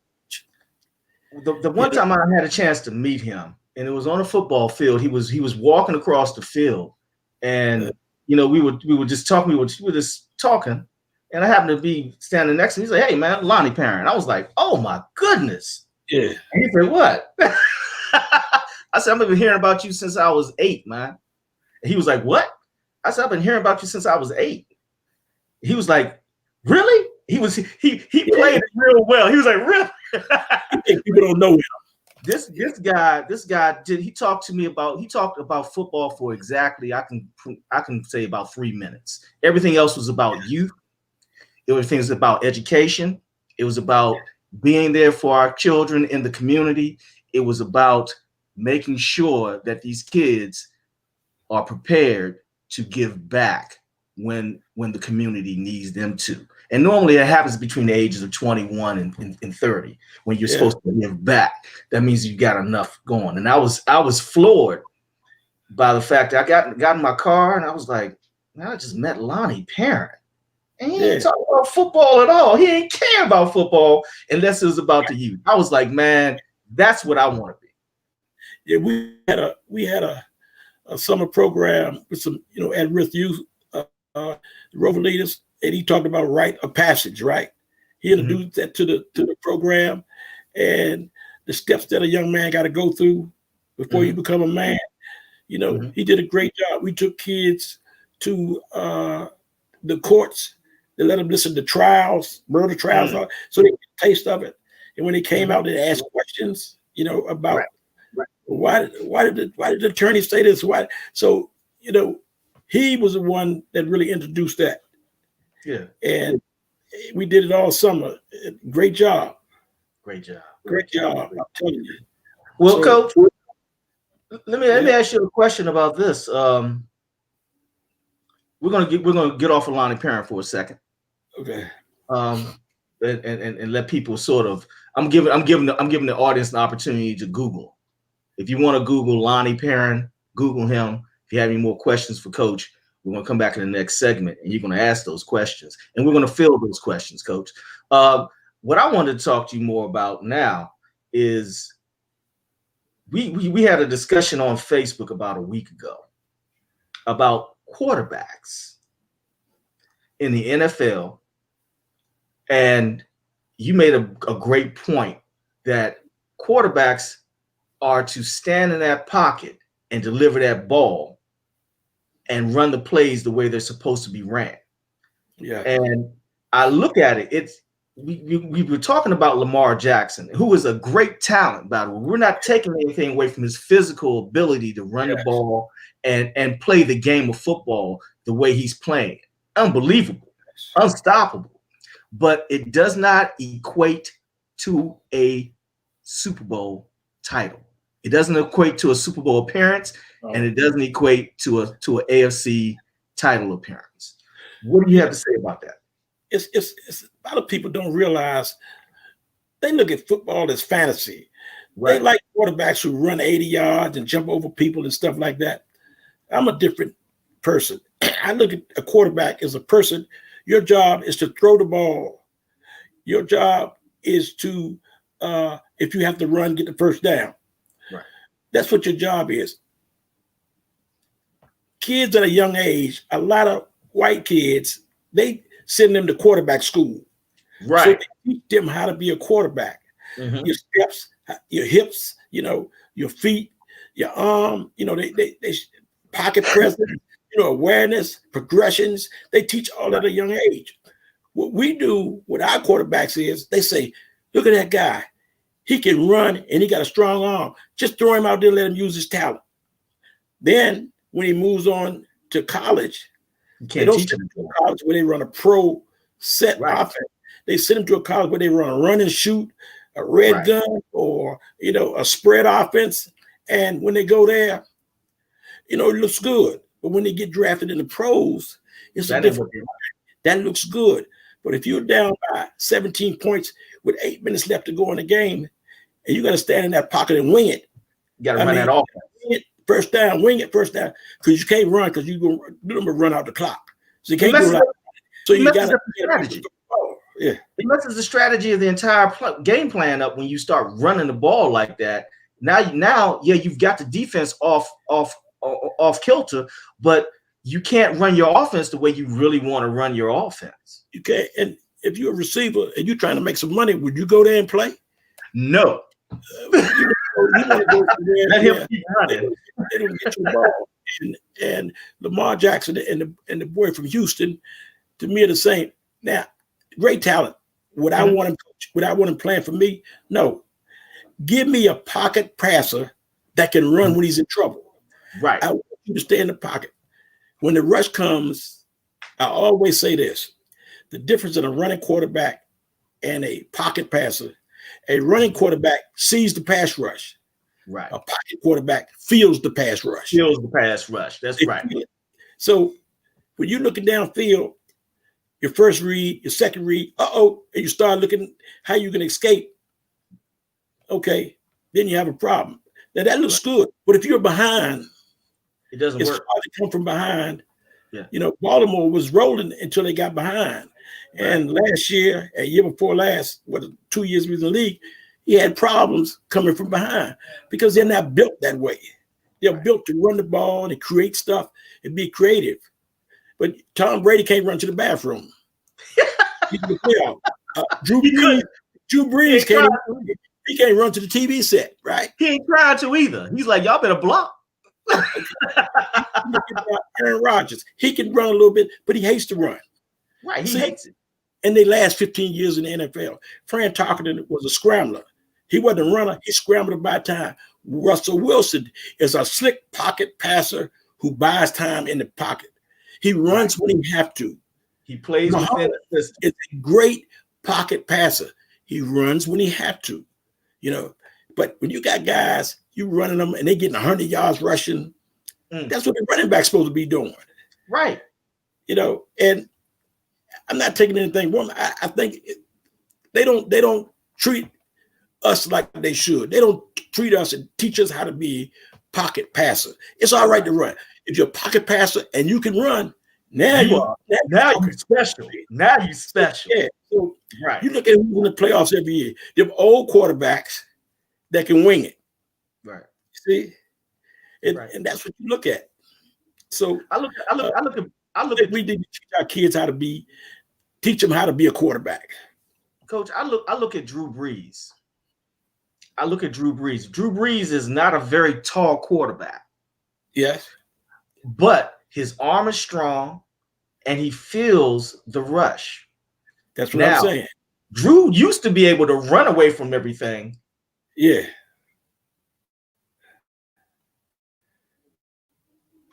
Speaker 3: much.
Speaker 2: The one time I had a chance to meet him, and it was on a football field. He was walking across the field, and we were just talking. We were just talking, and I happened to be standing next to him. He's like, "Hey, man, Lonnie Parent." I was like, "Oh my goodness!"
Speaker 3: Yeah.
Speaker 2: And he said, "What?" I said, "I've been hearing about you since I was 8, man." And he was like, "What?" I said, "I've been hearing about you since I was 8." He was like, "Really?" He played it real well. He was like, "Really?"
Speaker 3: People don't know him.
Speaker 2: This guy he talked about football for exactly, I can say about 3 minutes. Everything else was about youth. Everything was about education. It was about being there for our children in the community. It was about making sure that these kids are prepared to give back when the community needs them to. And normally it happens between the ages of 21 and 30 when you're supposed to give back. That means you got enough going. And I was floored by the fact that I got in my car and I was like, man, I just met Lonnie Parent. And he ain't talking about football at all. He ain't care about football unless it was about the youth. I was like, man, that's what I want to be.
Speaker 3: Yeah, we had a summer program with some at-risk youth Rover leaders, and he talked about rite of passage. Right, he introduced that to the program, and the steps that a young man got to go through before you become a man. He did a great job. We took kids to the courts. They let them listen to trials, murder trials, so they get a taste of it. And when they came out, they asked questions, about why did the attorney say this? Why? So, he was the one that really introduced that.
Speaker 2: Yeah.
Speaker 3: And we did it all summer. Great job.
Speaker 2: Great job.
Speaker 3: I'm telling you.
Speaker 2: Well, Coach, let me ask you a question about this. We're gonna get off of Lonnie Parent for a second.
Speaker 3: Okay.
Speaker 2: And let people sort of. I'm giving the audience an opportunity to Google. If you want to Google Lonnie Parent, Google him. If you have any more questions for Coach, we're going to come back in the next segment, and you're going to ask those questions, and we're going to fill those questions, Coach. What I wanted to talk to you more about now is we had a discussion on Facebook about a week ago about quarterbacks in the NFL, and you made a great point that quarterbacks are to stand in that pocket and deliver that ball and run the plays the way they're supposed to be ran.
Speaker 3: Yeah.
Speaker 2: And I look at it, we were talking about Lamar Jackson, who is a great talent, by the way. We're not taking anything away from his physical ability to run the ball and play the game of football the way he's playing. Unbelievable, unstoppable. But it does not equate to a Super Bowl title. It doesn't equate to a Super Bowl appearance, and it doesn't equate to an AFC title appearance. What do you have to say about that?
Speaker 3: It's a lot of people don't realize they look at football as fantasy. Right. They like quarterbacks who run 80 yards and jump over people and stuff like that. I'm a different person. I look at a quarterback as a person. Your job is to throw the ball. Your job is to, if you have to run, get the first down. Right. That's what your job is. Kids at a young age, a lot of white kids, they send them to quarterback school.
Speaker 2: Right.
Speaker 3: So they teach them how to be a quarterback. Mm-hmm. Your steps, your hips, your feet, your arm, they pocket presence, awareness, progressions. They teach all at a young age. What we do with our quarterbacks is they say, look at that guy. He can run and he got a strong arm. Just throw him out there and let him use his talent. Then when he moves on to college, they don't send him to college where they run a pro set offense. They send them to a college where they run a run and shoot, a red gun, or a spread offense. And when they go there, it looks good. But when they get drafted in the pros, it's a different. That looks good. But if you're down by 17 points with 8 minutes left to go in the game, and you got to stand in that pocket and wing it,
Speaker 2: you got to run that off.
Speaker 3: First down, wing it first down, because you can't run because you're going to run out the clock. So you can't go out. So you got to strategy. Yeah,
Speaker 2: it messes the strategy of the entire game plan up when you start running the ball like that. Now, you've got the defense off kilter, but you can't run your offense the way you really want to run your offense.
Speaker 3: You can't. And if you're a receiver and you're trying to make some money, would you go there and play?
Speaker 2: No.
Speaker 3: You want to go there.
Speaker 2: Let him keep running.
Speaker 3: They don't get your ball. And Lamar Jackson and the boy from Houston, to me, are the same. Now, great talent. Would I want him playing for me? No. Give me a pocket passer that can run when he's in trouble.
Speaker 2: Right.
Speaker 3: I want you to stay in the pocket. When the rush comes, I always say this: the difference in a running quarterback and a pocket passer. A running quarterback sees the pass rush.
Speaker 2: Right.
Speaker 3: A pocket quarterback feels the pass rush.
Speaker 2: Feels the pass rush. That's right.
Speaker 3: So when you're looking downfield, your first read, your second read, and you start looking how you can escape. Okay, then you have a problem. Now that looks good, but if you're behind,
Speaker 2: it doesn't work.
Speaker 3: It's hard to come from behind.
Speaker 2: Yeah.
Speaker 3: Baltimore was rolling until they got behind. Right. And last year, a year before last, 2 years in the league, he had problems coming from behind because they're not built that way. They're built to run the ball and create stuff and be creative. But Tom Brady can't run to the bathroom. Drew Brees can't run to the TV set, right?
Speaker 2: He ain't trying to either. He's like, y'all better block.
Speaker 3: Aaron Rodgers, he can run a little bit, but he hates to run.
Speaker 2: Right, he hates it.
Speaker 3: And they last 15 years in the NFL. Fran Tarkenton was a scrambler. He wasn't a runner. He scrambled by time. Russell Wilson is a slick pocket passer who buys time in the pocket. He runs when he have to.
Speaker 2: He plays within the system.
Speaker 3: It's a great pocket passer. He runs when he have to, But when you got guys, you running them and they getting 100 yards rushing, that's what the running back's supposed to be doing.
Speaker 2: Right.
Speaker 3: And I'm not taking anything wrong. I think they don't treat us like they should. They don't treat us and teach us how to be pocket passer. It's all right to run. If you're a pocket passer and you can run, now you're
Speaker 2: special. Now you're special.
Speaker 3: Yeah. So you look at who's in the playoffs every year. Them old quarterbacks that can wing it.
Speaker 2: Right.
Speaker 3: See? And that's what you look at. So we need to teach our kids teach them how to be a quarterback.
Speaker 2: Coach, I look at Drew Brees. Drew Brees is not a very tall quarterback.
Speaker 3: Yes.
Speaker 2: But his arm is strong and he feels the rush.
Speaker 3: That's what I'm saying.
Speaker 2: Drew used to be able to run away from everything.
Speaker 3: Yeah.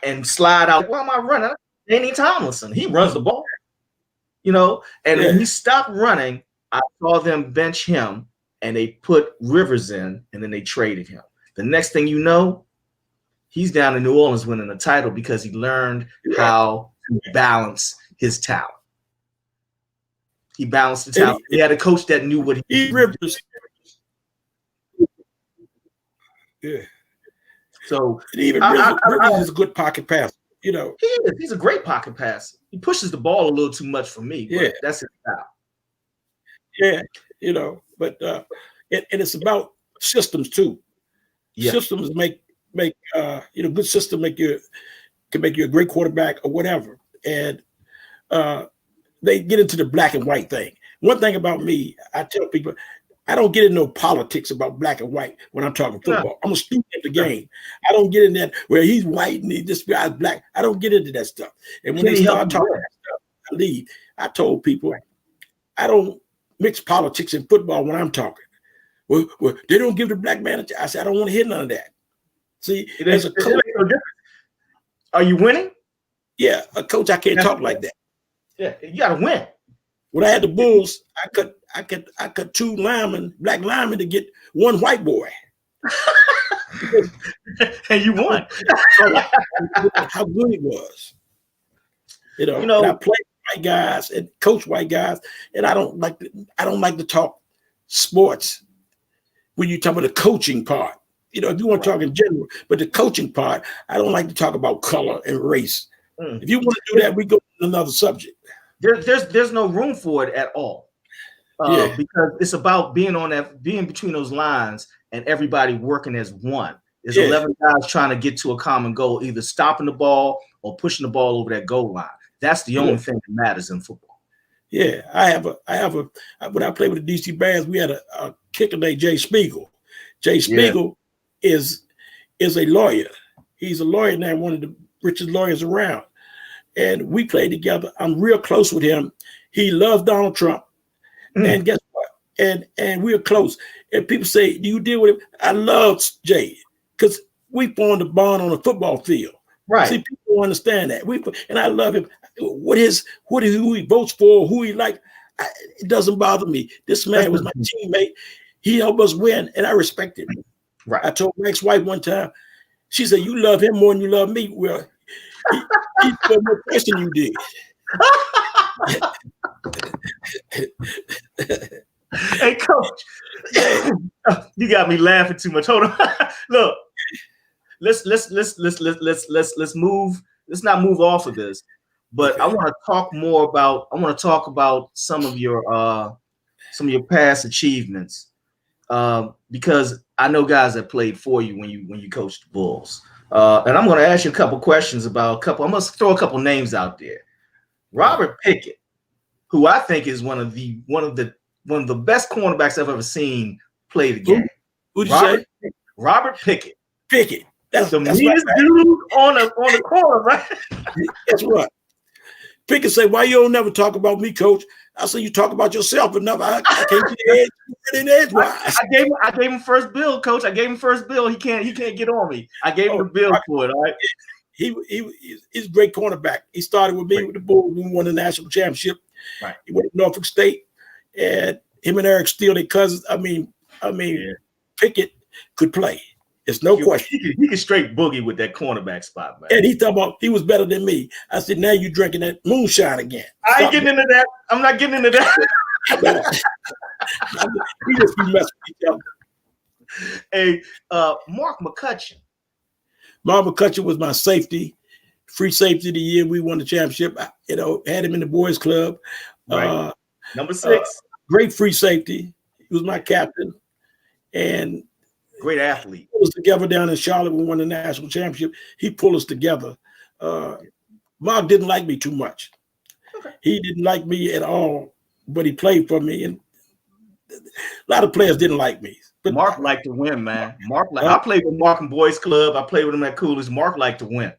Speaker 2: And slide out. Why am I running? Danny Tomlinson. He runs the ball. And when he stopped running, I saw them bench him and they put Rivers in and then they traded him. The next thing you know, he's down in New Orleans winning a title because he learned how to balance his talent. He balanced the talent. He had a coach that knew what he
Speaker 3: Rivers. Yeah.
Speaker 2: So
Speaker 3: Rivers is a good pocket passer.
Speaker 2: He is. He's a great pocket passer. He pushes the ball a little too much for me. But that's his style.
Speaker 3: Yeah, but and it's about systems too. Yeah. Systems make good system can make you a great quarterback or whatever. And they get into the black and white thing. One thing about me, I tell people, I don't get into no politics about black and white when I'm talking football. No. I'm a student of the game. I don't get in that where he's white and this guy's black. I don't get into that stuff. And when they start talking that stuff, I leave. I told people, I don't mix politics and football when I'm talking. Well, they don't give the black man a chance. I said, I don't want to hear none of that. See, as a coach,
Speaker 2: are you winning?
Speaker 3: Yeah, a coach, I can't talk like that.
Speaker 2: Yeah, you got to win.
Speaker 3: When I had the Bulls, I cut two linemen, black linemen, to get one white boy.
Speaker 2: And you won.
Speaker 3: How good he was. And I played white guys and coach white guys, and I don't like to talk sports when you talk about the coaching part. If you want to talk in general, but the coaching part, I don't like to talk about color and race. If you want to do that, we go to another subject.
Speaker 2: There's no room for it at all. Because it's about being between those lines and everybody working as one. There's 11 guys trying to get to a common goal, either stopping the ball or pushing the ball over that goal line. That's the only thing that matters in football.
Speaker 3: Yeah, when I played with the DC Bears, we had a kicker named Jay Spiegel. Jay Spiegel is a lawyer. He's a lawyer now, one of the richest lawyers around. And we played together. I'm real close with him. He loves Donald Trump. And guess what? And we're close. And people say, do you deal with him? I love Jay because we formed a bond on a football field.
Speaker 2: Right.
Speaker 3: See, people don't understand that. And I love him. Who he votes for, who he like, it doesn't bother me. This man was my teammate. He helped us win, and I respect him.
Speaker 2: Right.
Speaker 3: I told my ex-wife one time, she said, you love him more than you love me. Well, he's more person you did.
Speaker 2: Hey, coach, you got me laughing too much. Hold on. Look, let's move. Let's not move off of this, but I want to talk more about. I want to talk about some of your past achievements, because I know guys that played for you when you coached the Bulls, and I'm going to ask you a couple questions about a couple. I'm going to throw a couple names out there. Robert Pickett, who I think is one of the best cornerbacks I've ever seen play the game.
Speaker 3: Who'd you say?
Speaker 2: Robert Pickett.
Speaker 3: Pickett. That's
Speaker 2: meanest dude on the corner, right?
Speaker 3: Guess what? Pickett say, "Why you don't never talk about me, coach?" I said, "You talk about yourself enough. I can't get edgewise."
Speaker 2: I gave him first bill, coach. I gave him first bill. He can't get on me. I gave him the bill for it. All right.
Speaker 3: He's a great cornerback. He started with me with the Bulls. We won the national championship.
Speaker 2: Right.
Speaker 3: He went to Norfolk State, and him and Eric Steele, their cousins. I mean, Pickett could play. It's no question.
Speaker 2: He could straight boogie with that cornerback spot, man.
Speaker 3: And he talking about he was better than me. I said, now you drinking that moonshine again.
Speaker 2: I ain't getting into that. I'm not getting into that.
Speaker 3: We just be messing with each other.
Speaker 2: Hey, Mark McCutcheon.
Speaker 3: Mark McCutcheon was my safety, free safety of the year. We won the championship. Had him in the boys club.
Speaker 2: Right. Number 6.
Speaker 3: Great free safety. He was my captain. And
Speaker 2: great athlete.
Speaker 3: Pulled us together down in Charlotte. We won the national championship. He pulled us together. Mark didn't like me too much. Okay. He didn't like me at all, but he played for me. And a lot of players didn't like me. But
Speaker 2: Mark liked to win, man. I played with Mark in Boys Club. I played with him at Coolidge. Mark liked to win.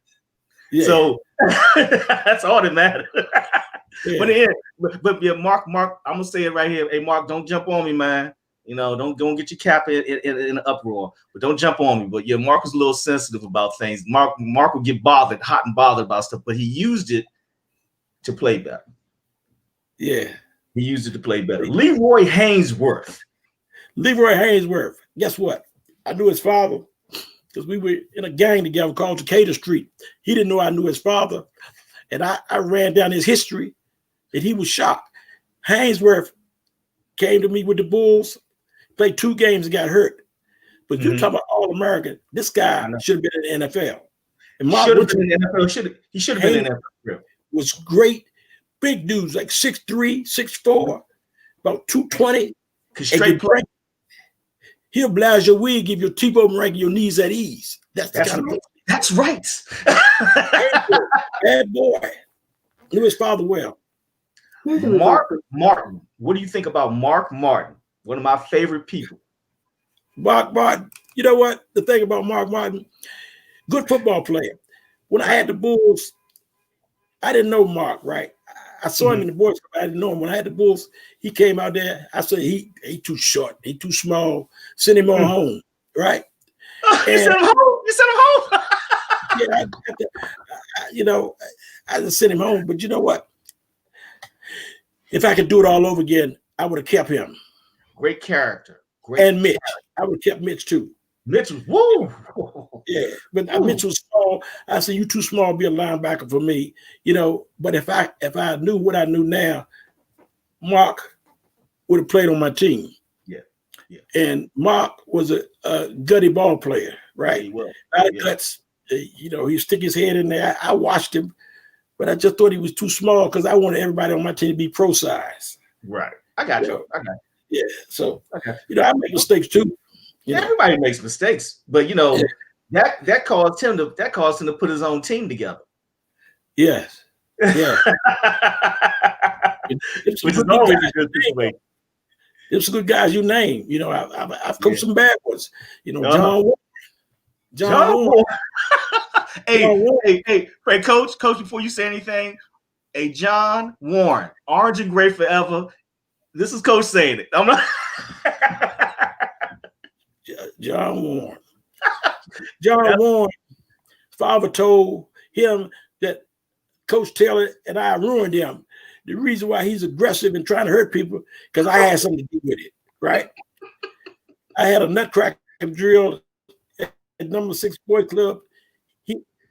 Speaker 2: Yeah. So that's all that mattered. Yeah. But Mark, I'm gonna say it right here. Hey, Mark, don't jump on me, man. Don't get your cap in an uproar, but don't jump on me. But yeah, Mark was a little sensitive about things. Mark would get hot and bothered about stuff, but he used it to play better. Yeah, he used it to play better. Leroy Hainsworth.
Speaker 3: Guess what? I knew his father because we were in a gang together called Decatur Street. He didn't know I knew his father, and I ran down his history, and he was shocked. Hainsworth came to me with the Bulls. Played 2 games and got hurt. But you talk about All-American, this guy should have been in the NFL. And Mark
Speaker 2: should have been in the NFL. He should have been in the NFL.
Speaker 3: Was great, big dudes like 6'3", 6'4", about 220.
Speaker 2: Straight play.
Speaker 3: He'll blouse your wig, give you a T-bone rank your knees at ease. That's
Speaker 2: right. That's right.
Speaker 3: Bad boy. Knew his father well.
Speaker 2: Mark Martin. What do you think about Mark Martin? One of my favorite people.
Speaker 3: Mark Martin. You know what? The thing about Mark Martin, good football player. When I had the Bulls, I didn't know Mark, right? I saw him in the boys club. I didn't know him. When I had the Bulls, he came out there. I said, he too short. He too small. Send him on home, right?
Speaker 2: You sent him home? You sent him home?
Speaker 3: Yeah, I just sent him home. But you know what? if I could do it all over again, I would have kept him.
Speaker 2: Great character. Great.
Speaker 3: And Mitch. I would have kept Mitch too.
Speaker 2: Mitch was woo.
Speaker 3: Yeah, but Mitch was small. I said, "You too small to be a linebacker for me." But if I knew what I knew now, Mark would have played on my team.
Speaker 2: Yeah.
Speaker 3: And Mark was a gutty ball player, right?
Speaker 2: Yeah, he was.
Speaker 3: Out of guts. He stick his head in there. I watched him, but I just thought he was too small because I wanted everybody on my team to be pro size.
Speaker 2: Right. I got you.
Speaker 3: Yeah. So I make mistakes too.
Speaker 2: Everybody makes mistakes, but that caused him to put his own team together.
Speaker 3: Yes. Yeah.
Speaker 2: Which is always a good situation.
Speaker 3: There's some good guys you name. I've coached some bad ones. John Warren.
Speaker 2: Hey, Coach, before you say anything, hey, John Warren, Orange and Gray forever. This is Coach saying it. I'm not.
Speaker 3: John Warren. John Warren, father told him that Coach Taylor and I ruined him. The reason why he's aggressive and trying to hurt people, because I had something to do with it, right? I had a nutcracker drill at number 6 boy club.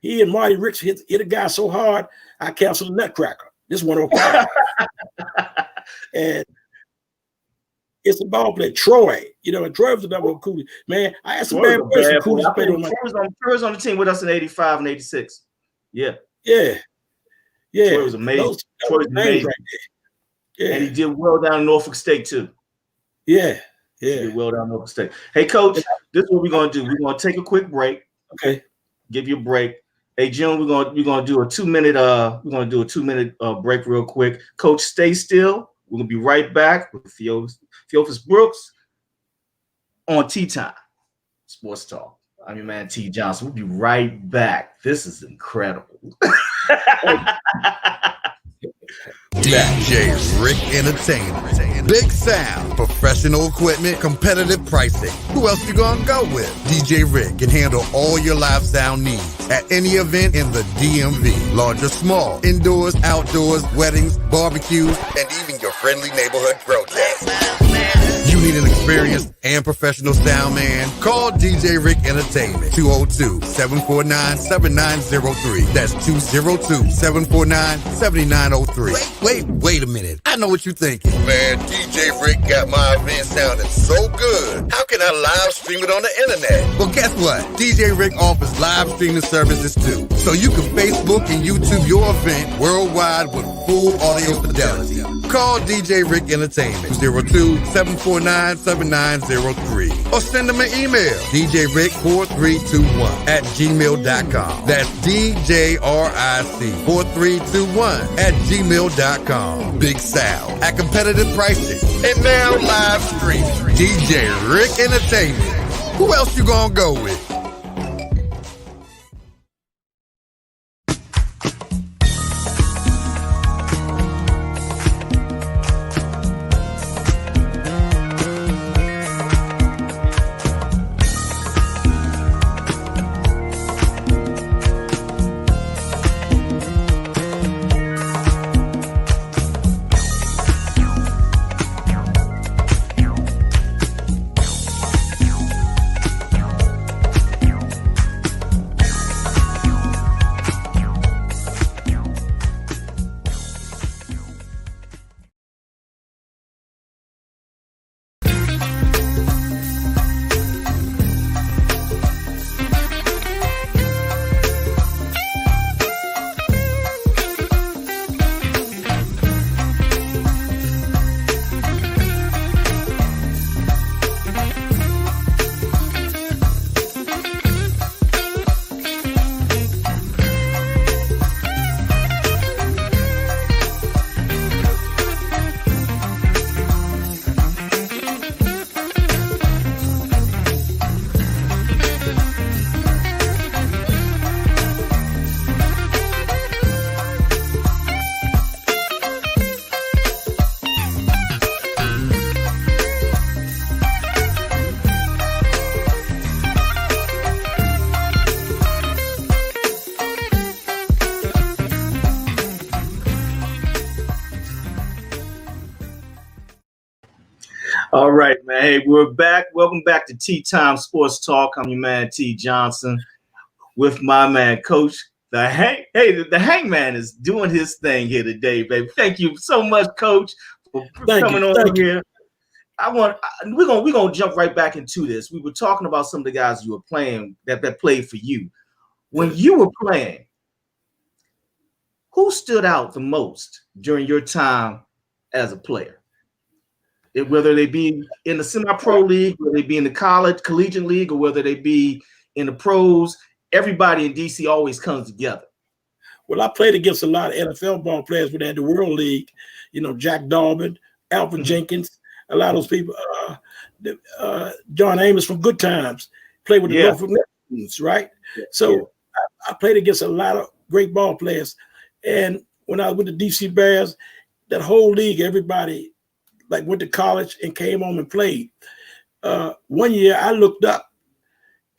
Speaker 3: He and Marty Ricks hit a guy so hard, I canceled the nutcracker. This one okay. And it's a ball player, Troy. And Troy was another cool man. I had some bad boys.
Speaker 2: Troy was on the team with us in '85 and '86. Yeah. Troy was amazing. Troy was amazing. Right there. Yeah. And he did well down in Norfolk State too.
Speaker 3: Yeah.
Speaker 2: He did well down in Norfolk State. Hey, Coach, this is what we're gonna do. We're gonna take a quick break.
Speaker 3: Okay.
Speaker 2: Give you a break. Hey, Jim, we're gonna do a 2 minute break real quick. Coach, stay still. We're gonna be right back with Theophus Brooks on Tea Time Sports Talk. I'm your man T. Johnson. We'll be right back. This is incredible.
Speaker 1: DJ Rick Entertainment. Big sound, professional equipment, competitive pricing. Who else you gonna go with? DJ Rick can handle all your live sound needs at any event in the DMV. Large or small, indoors, outdoors, weddings, barbecues, and even your friendly neighborhood protest. You need an experienced and professional sound man? Call DJ Rick Entertainment. 202-749-7903. That's 202-749-7903. Wait a minute. I know what you're thinking. Man, DJ Rick got my event sounding so good. How can I live stream it on the internet? Well, guess what? DJ Rick offers live streaming services too. So you can Facebook and YouTube your event worldwide with full audio fidelity. Call DJ Rick Entertainment. 202-749-7903. Or send them an email. DJRick4321@gmail.com. That's DJRIC4321@gmail.com. Big sound at competitive pricing. And now live streaming. DJ Rick Entertainment. Who else you gonna go with?
Speaker 2: All right, man. Hey, we're back. Welcome back to Tea Time Sports Talk. I'm your man T. Johnson with my man Coach the Hangman is doing his thing here today, baby. Thank you so much, Coach, for coming on here. We're gonna jump right back into this. We were talking about some of the guys you were playing that played for you. When you were playing, who stood out the most during your time as a player? Whether they be in the semi-pro league, whether they be in the collegiate league, or whether they be in the pros, everybody in DC always comes together.
Speaker 3: Well, I played against a lot of NFL ball players when they had the World League. Jack Dobbin, Alvin Jenkins, a lot of those people. John Amos from Good Times played with the Norfolk Neptunes, right? So I played against a lot of great ball players. And when I was with the DC Bears, that whole league, everybody went to college and came home and played. One year I looked up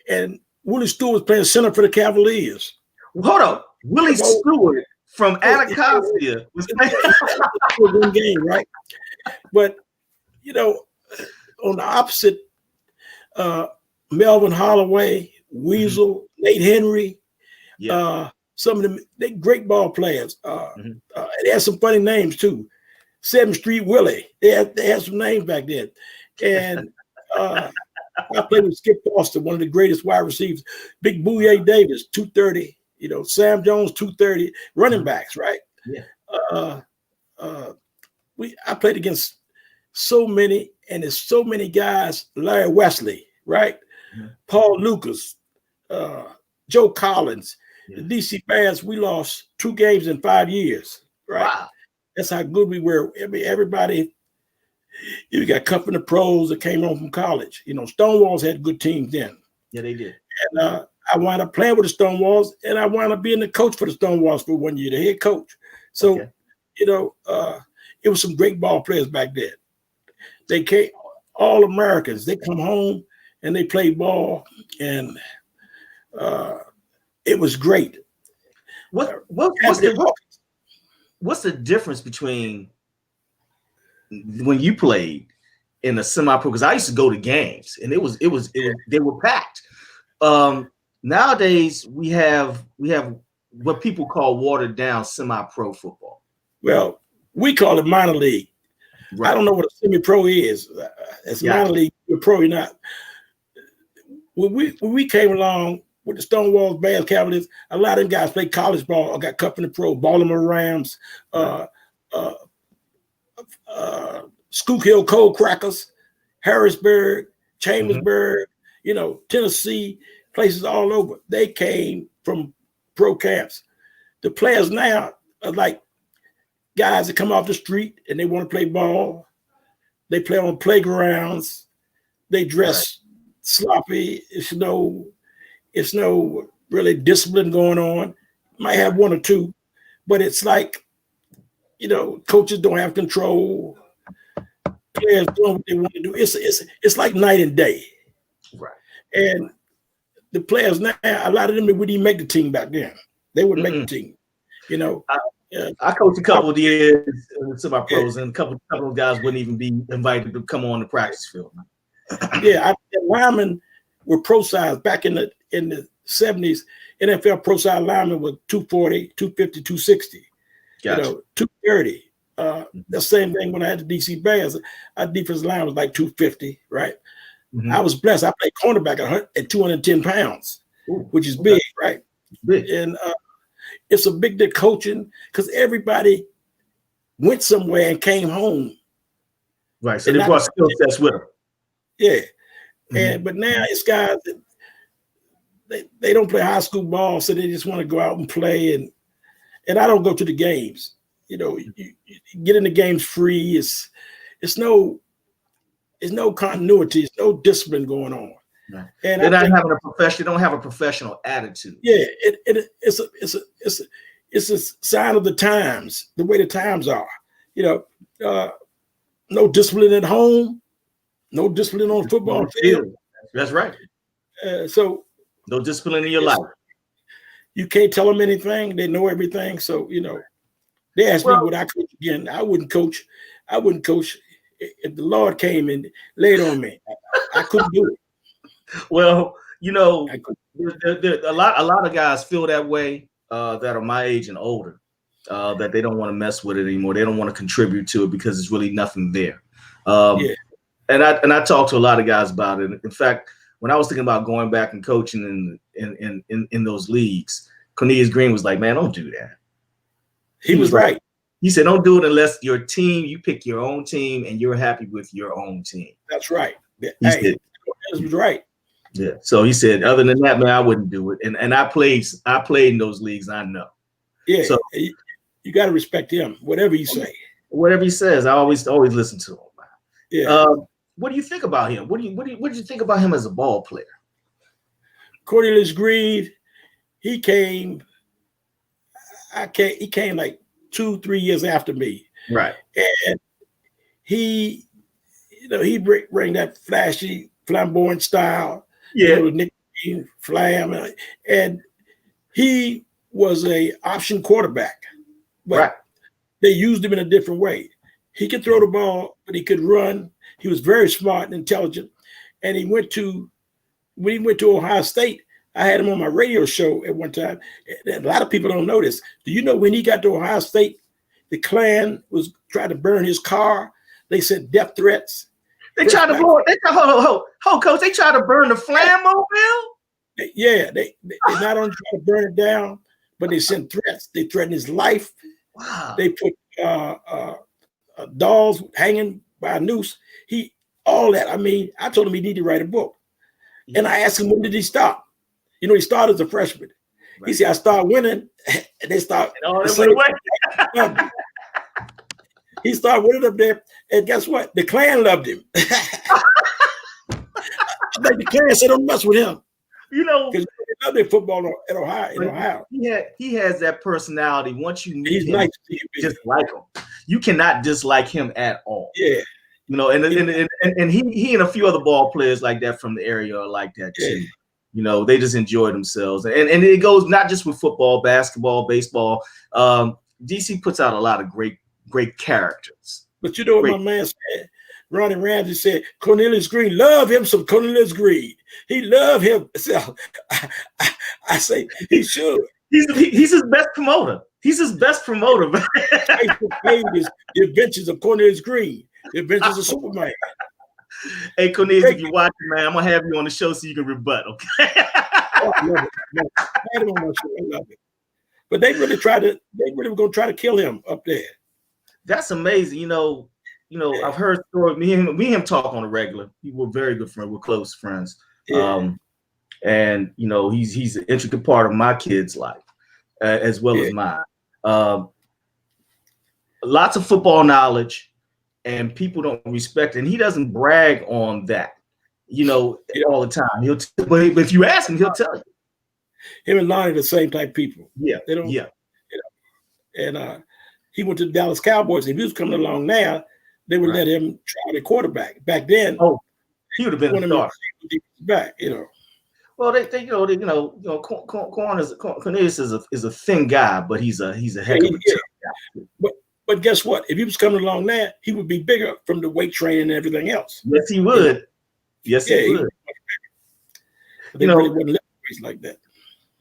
Speaker 3: and Willie Stewart was playing center for the Cavaliers.
Speaker 2: Hold up. Willie Stewart from Anacostia was playing
Speaker 3: one game, right? But, on the opposite, Melvin Holloway, Weasel, Nate Henry, some of them, they great ball players. They had some funny names too. 7th Street Willie. They had some names back then. And I played with Skip Foster, one of the greatest wide receivers. Big Bouye Davis, 230. Sam Jones, 230. Running backs, right? Yeah. I played against so many, and there's so many guys. Larry Wesley, right? Paul Lucas, Joe Collins. The DC Bears, we lost 2 games in 5 years, right? Wow. That's how good we were. I mean, everybody, you got cut from the pros that came home from college. Stonewalls had good teams then.
Speaker 2: Yeah, they did.
Speaker 3: And I wound up playing with the Stonewalls, and I wound up being the coach for the Stonewalls for 1 year, the head coach. So, it was some great ball players back then. They came, all Americans. They come home and they play ball, and it was great.
Speaker 2: What's the difference between when you played in the semi-pro? Because I used to go to games, and they were packed. Nowadays we have what people call watered down semi-pro football.
Speaker 3: Well, we call it minor league. Right. I don't know what a semi-pro is. It's minor league. You're pro, you're not. When we came along with the Stonewalls, Bears, Cavaliers, a lot of them guys played college ball or got cut from the pro. Baltimore Rams, Schuylkill Cold Crackers, Harrisburg, Chambersburg, Tennessee, places all over. They came from pro camps. The players now are like guys that come off the street and they want to play ball. They play on playgrounds. They dress sloppy. It's no really discipline going on. Might have 1 or 2, but it's like, coaches don't have control. Players doing what they want to do. It's like night and day.
Speaker 2: Right. And
Speaker 3: the players now, a lot of them wouldn't even make the team back then. They wouldn't make the team.
Speaker 2: I coached a couple of years in semi-pros, and a couple of guys wouldn't even be invited to come on the practice field.
Speaker 3: Linemen were pro size back in the 70s. NFL pro size linemen were 240, 250, 260.
Speaker 2: Gotcha.
Speaker 3: 230. The same thing when I had the DC Bears. Our defensive line was like 250, right? I was blessed. I played cornerback at 210 pounds, which is big, right?
Speaker 2: Big.
Speaker 3: And it's a big deal coaching because everybody went somewhere and came home.
Speaker 2: Right. So they brought skill sets with them.
Speaker 3: Yeah. But now it's guys that they don't play high school ball, so they just want to go out and play. And I don't go to the games. You get in the games free. It's no continuity. It's no discipline going on.
Speaker 2: Right. And they don't have a professional attitude.
Speaker 3: Yeah, it's a sign of the times, the way the times are. No discipline at home, no discipline on the football field.
Speaker 2: That's right.
Speaker 3: So
Speaker 2: no discipline in your life.
Speaker 3: You can't tell them anything. They know everything. So they asked me would I coach again. I wouldn't coach if the Lord came and laid on me, I couldn't do it.
Speaker 2: Well, a lot of guys feel that way that are my age and older, that they don't want to mess with it anymore. They don't want to contribute to it because there's really nothing there. And I talk to a lot of guys about it. In fact, when I was thinking about going back and coaching in those leagues, Cornelius Green was like, "Man, don't do that."
Speaker 3: He was right.
Speaker 2: He said, "Don't do it unless your team, you pick your own team and you're happy with your own team."
Speaker 3: That's right.
Speaker 2: He said,
Speaker 3: that was right.
Speaker 2: Yeah. So he said, other than that, man, I wouldn't do it. And I played in those leagues. I know. Yeah. So
Speaker 3: you got to respect him, whatever he say.
Speaker 2: Whatever he says, I always listen to him.
Speaker 3: Yeah.
Speaker 2: What do you think about him? What did you think about him as a ball player?
Speaker 3: Cornelius Green, he came like 2-3 years after me.
Speaker 2: Right.
Speaker 3: And he bring that flashy, flamboyant style.
Speaker 2: Yeah.
Speaker 3: Nickname Flam. And he was a option quarterback. But
Speaker 2: right.
Speaker 3: They used him in a different way. He could throw the ball, but he could run. He was very smart and intelligent. And when he went to Ohio State, I had him on my radio show at one time. And a lot of people don't know this. Do you know when he got to Ohio State, the Klan was trying to burn his car? They sent death threats.
Speaker 2: They tried to blow it. Coach, they tried to burn the Flammobile?
Speaker 3: Yeah, they not only tried to burn it down, but they sent threats. They threatened his life.
Speaker 2: Wow.
Speaker 3: They put dolls hanging by a noose. All that. I mean, I told him he needed to write a book. And I asked him, when did he stop? He started as a freshman. Right. He said, I started winning, and they started. He started winning up there, and guess what? The Klan loved him. Like the Klan said, don't mess with him. Because they love their football in Ohio.
Speaker 2: He has that personality. Once you meet him,
Speaker 3: nice
Speaker 2: you just like him. You cannot dislike him at all.
Speaker 3: Yeah.
Speaker 2: And he and a few other ball players like that from the area are like that too. Yeah. They just enjoy themselves. And it goes not just with football, basketball, baseball. DC puts out a lot of great characters.
Speaker 3: But you know what my man said? Ronnie Ramsey said, Cornelius Green, love him some Cornelius Green. He love him. So I say he should.
Speaker 2: He's his best promoter. He's his best promoter.
Speaker 3: The Adventures of Cornelius Green. The Adventures of Superman.
Speaker 2: Hey, Cornelius, if you're watching, man, I'm gonna have you on the show so you can rebut, okay?
Speaker 3: I love it. I had him on my show. I love it. But they really were gonna try to kill him up there.
Speaker 2: That's amazing. I've heard stories. Me and him talk on a regular. We're very good friends. We're close friends. Yeah. And he's an intricate part of my kid's life, as well as mine. Lots of football knowledge. And people don't respect it. And he doesn't brag on that, all the time. But if you ask him, he'll tell you.
Speaker 3: Him and Lonnie are the same type of people.
Speaker 2: Yeah.
Speaker 3: They don't. Yeah. And he went to the Dallas Cowboys. If he was coming along now, they would let him try the quarterback. Back then,
Speaker 2: he would have been a starter.
Speaker 3: Back,
Speaker 2: Well, Cornelius is a thin guy, but he's a heck of a guy.
Speaker 3: But guess what? If he was coming along now, he would be bigger from the weight training and everything else.
Speaker 2: Yes, he would. Yes, he would.
Speaker 3: They really wouldn't let him like that.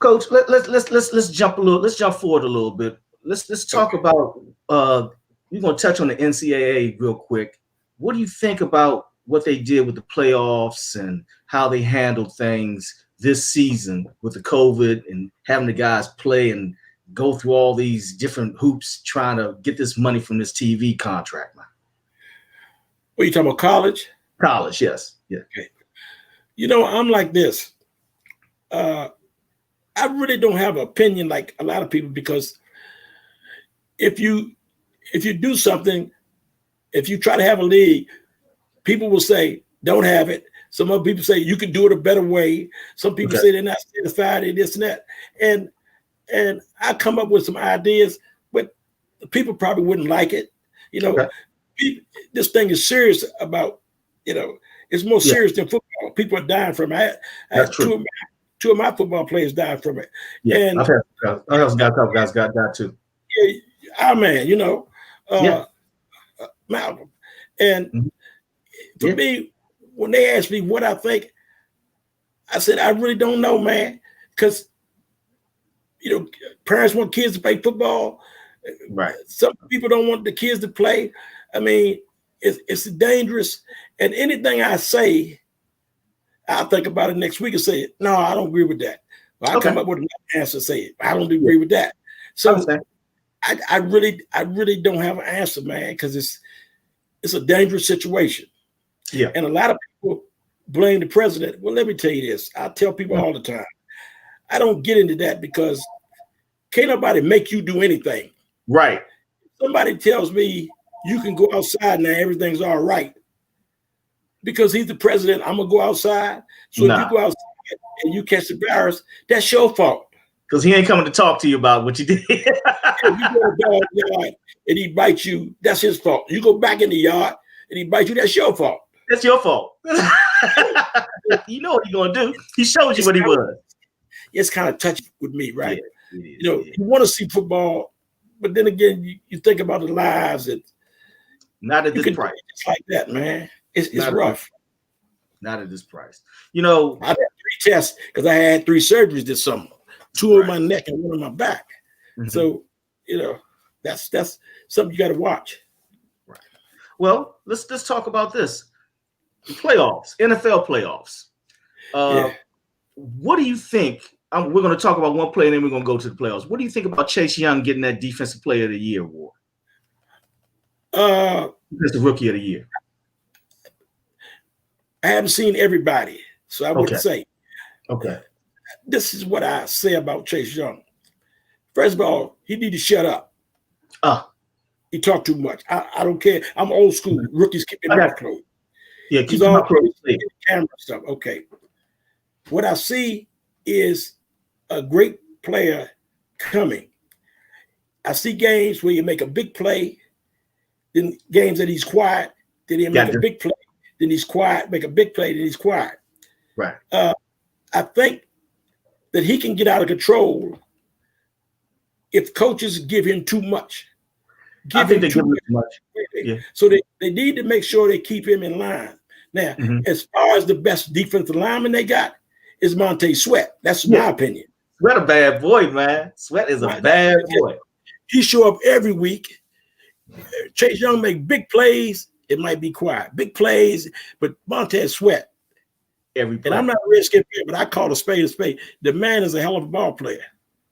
Speaker 2: Coach, let's jump forward a little bit. Let's talk about. We're gonna touch on the NCAA real quick. What do you think about what they did with the playoffs and how they handled things this season with the COVID and having the guys play and go through all these different hoops trying to get this money from this TV contract, man?
Speaker 3: What are you talking about, college?
Speaker 2: College, yes. Yeah.
Speaker 3: Okay. I'm like this. I really don't have an opinion like a lot of people, because if you do something, if you try to have a league, people will say, don't have it. Some other people say you can do it a better way. Some people say they're not satisfied and this and that. And I come up with some ideas, but people probably wouldn't like it. This thing is serious about, it's more serious than football. People are dying from it. Two of my football players died from it.
Speaker 2: Yeah, and I also got a couple guys got that too.
Speaker 3: Yeah, our man, Malcolm. And for me, when they ask me what I think, I said, I really don't know, man. Because, parents want kids to play football.
Speaker 2: Right.
Speaker 3: Some people don't want the kids to play. I mean, it's dangerous. And anything I say, I'll think about it next week and say, no, I don't agree with that. Well, I come up with an answer and say, I don't agree with that. So I really don't have an answer, man, because it's a dangerous situation.
Speaker 2: Yeah.
Speaker 3: And a lot of people blame the president. Well, let me tell you this. I tell people all the time, I don't get into that because can't nobody make you do anything.
Speaker 2: Right.
Speaker 3: Somebody tells me you can go outside now, everything's all right. Because he's the president, I'm gonna go outside. So if you go outside and you catch the virus, that's your fault.
Speaker 2: Because he ain't coming to talk to you about what you did.
Speaker 3: If you go to the yard and he bites you, that's his fault. You go back in the yard and he bites you, that's your fault.
Speaker 2: That's your fault. You know what he's gonna do. He showed you what he was.
Speaker 3: It's kind of touchy with me, right?
Speaker 2: Yeah,
Speaker 3: you want to see football, but then again, you think about the lives and
Speaker 2: not at this price.
Speaker 3: It's like that, man. It's rough.
Speaker 2: Not at this price. I
Speaker 3: had 3 tests because I had 3 surgeries this summer, 2 on my neck and 1 on my back. So, that's something you got to watch.
Speaker 2: Right. Well, let's talk about this. The playoffs, NFL playoffs. What do you think? We're going to talk about one play and then we're going to go to the playoffs. What do you think about Chase Young getting that Defensive Player of the Year award? Defensive Rookie of the Year.
Speaker 3: I haven't seen everybody, so I wouldn't say.
Speaker 2: Okay.
Speaker 3: This is what I say about Chase Young. First of all, he need to shut up. He talked too much. I don't care. I'm old school. Rookies keep their mouth closed.
Speaker 2: Yeah, keep your mouth closed.
Speaker 3: Camera stuff. Okay. What I see is a great player coming. I see games where you make a big play, then games that he's quiet, then he make a big play. Then he's quiet, make a big play, then he's quiet.
Speaker 2: Right.
Speaker 3: I think that he can get out of control if coaches give him too much.
Speaker 2: I think they give him too much. Yeah.
Speaker 3: So they need to make sure they keep him in line. Now, as far as the best defensive lineman they got is Montez Sweat. That's my opinion.
Speaker 2: Sweat a bad boy, man. Sweat is a bad boy.
Speaker 3: He show up every week. Chase Young make big plays. It might be quiet. Big plays, but Montez Sweat.
Speaker 2: Every play.
Speaker 3: And I'm not a Redskin player, but I call a spade a spade. The man is a hell of a ball player,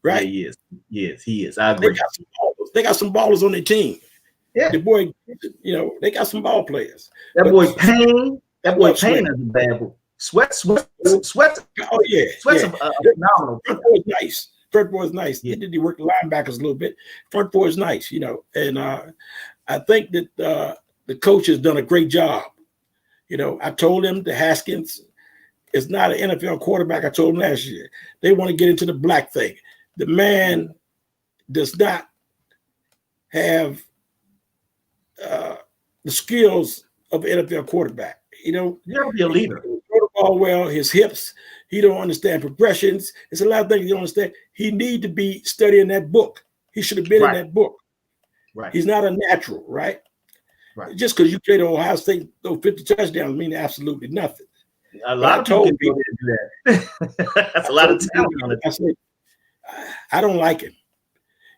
Speaker 3: right?
Speaker 2: Yeah, he is. Yes, he is. I agree.
Speaker 3: They got some ballers on their team.
Speaker 2: Yeah.
Speaker 3: The boy, they got some ball players.
Speaker 2: That boy Payne is a bad boy. Sweat.
Speaker 3: Oh, yeah.
Speaker 2: Sweat's phenomenal.
Speaker 3: Front boy is nice. Front boy is nice.
Speaker 2: Yeah.
Speaker 3: He worked the linebackers a little bit. Front boy is nice, and I think that the coach has done a great job. I told him the Haskins is not an NFL quarterback. I told him last year. They want to get into the black thing. The man does not have the skills of an NFL quarterback.
Speaker 2: You'll be a leader.
Speaker 3: He throw the ball well, his hips. He don't understand progressions. It's a lot of things he don't understand. He need to be studying that book. He should have been in that book.
Speaker 2: Right.
Speaker 3: He's not a natural, right?
Speaker 2: Right.
Speaker 3: Just because you played at Ohio State, those 50 touchdowns mean absolutely nothing.
Speaker 2: A lot of people do that. That's a lot of talent on it.
Speaker 3: I said, I don't like him.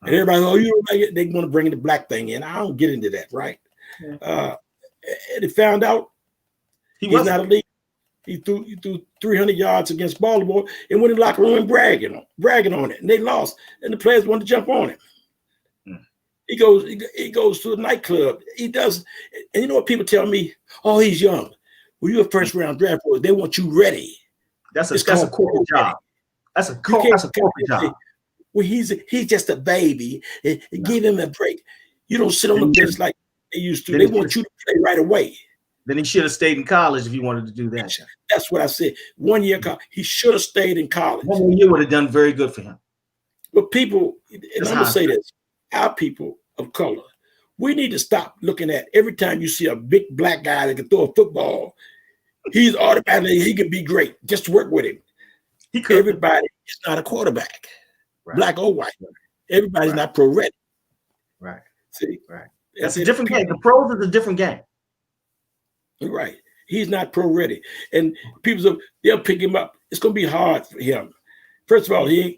Speaker 3: And everybody, you don't like it? They want to bring the black thing in. I don't get into that, right? And they found out he's not a leader. He threw 300 yards against Baltimore and went in the locker room and bragging on it. And they lost. And the players wanted to jump on him. He goes to a nightclub. He does. And you know what people tell me? Oh, he's young. Well, you're a first round draft boy. They want you ready.
Speaker 2: That's a corporate job. That's a corporate job.
Speaker 3: Well, he's just a baby. Give him a break. You don't sit on the bench like they used to. They want you to play right away.
Speaker 2: Then he should have stayed in college if he wanted to do that.
Speaker 3: That's what I said. 1 year college. He should have stayed in college.
Speaker 2: 1 year would have done very good for him.
Speaker 3: But people, and I'm going to say this, our people of color, we need to stop looking at every time you see a big black guy that can throw a football, he's automatically, he can be great. Just work with him. Everybody is not a quarterback, black or white. Everybody's not pro ready.
Speaker 2: Right.
Speaker 3: See?
Speaker 2: Right. That's a different game. The pros is a different game.
Speaker 3: Right. He's not pro ready. And they'll pick him up. It's going to be hard for him. First of all, they're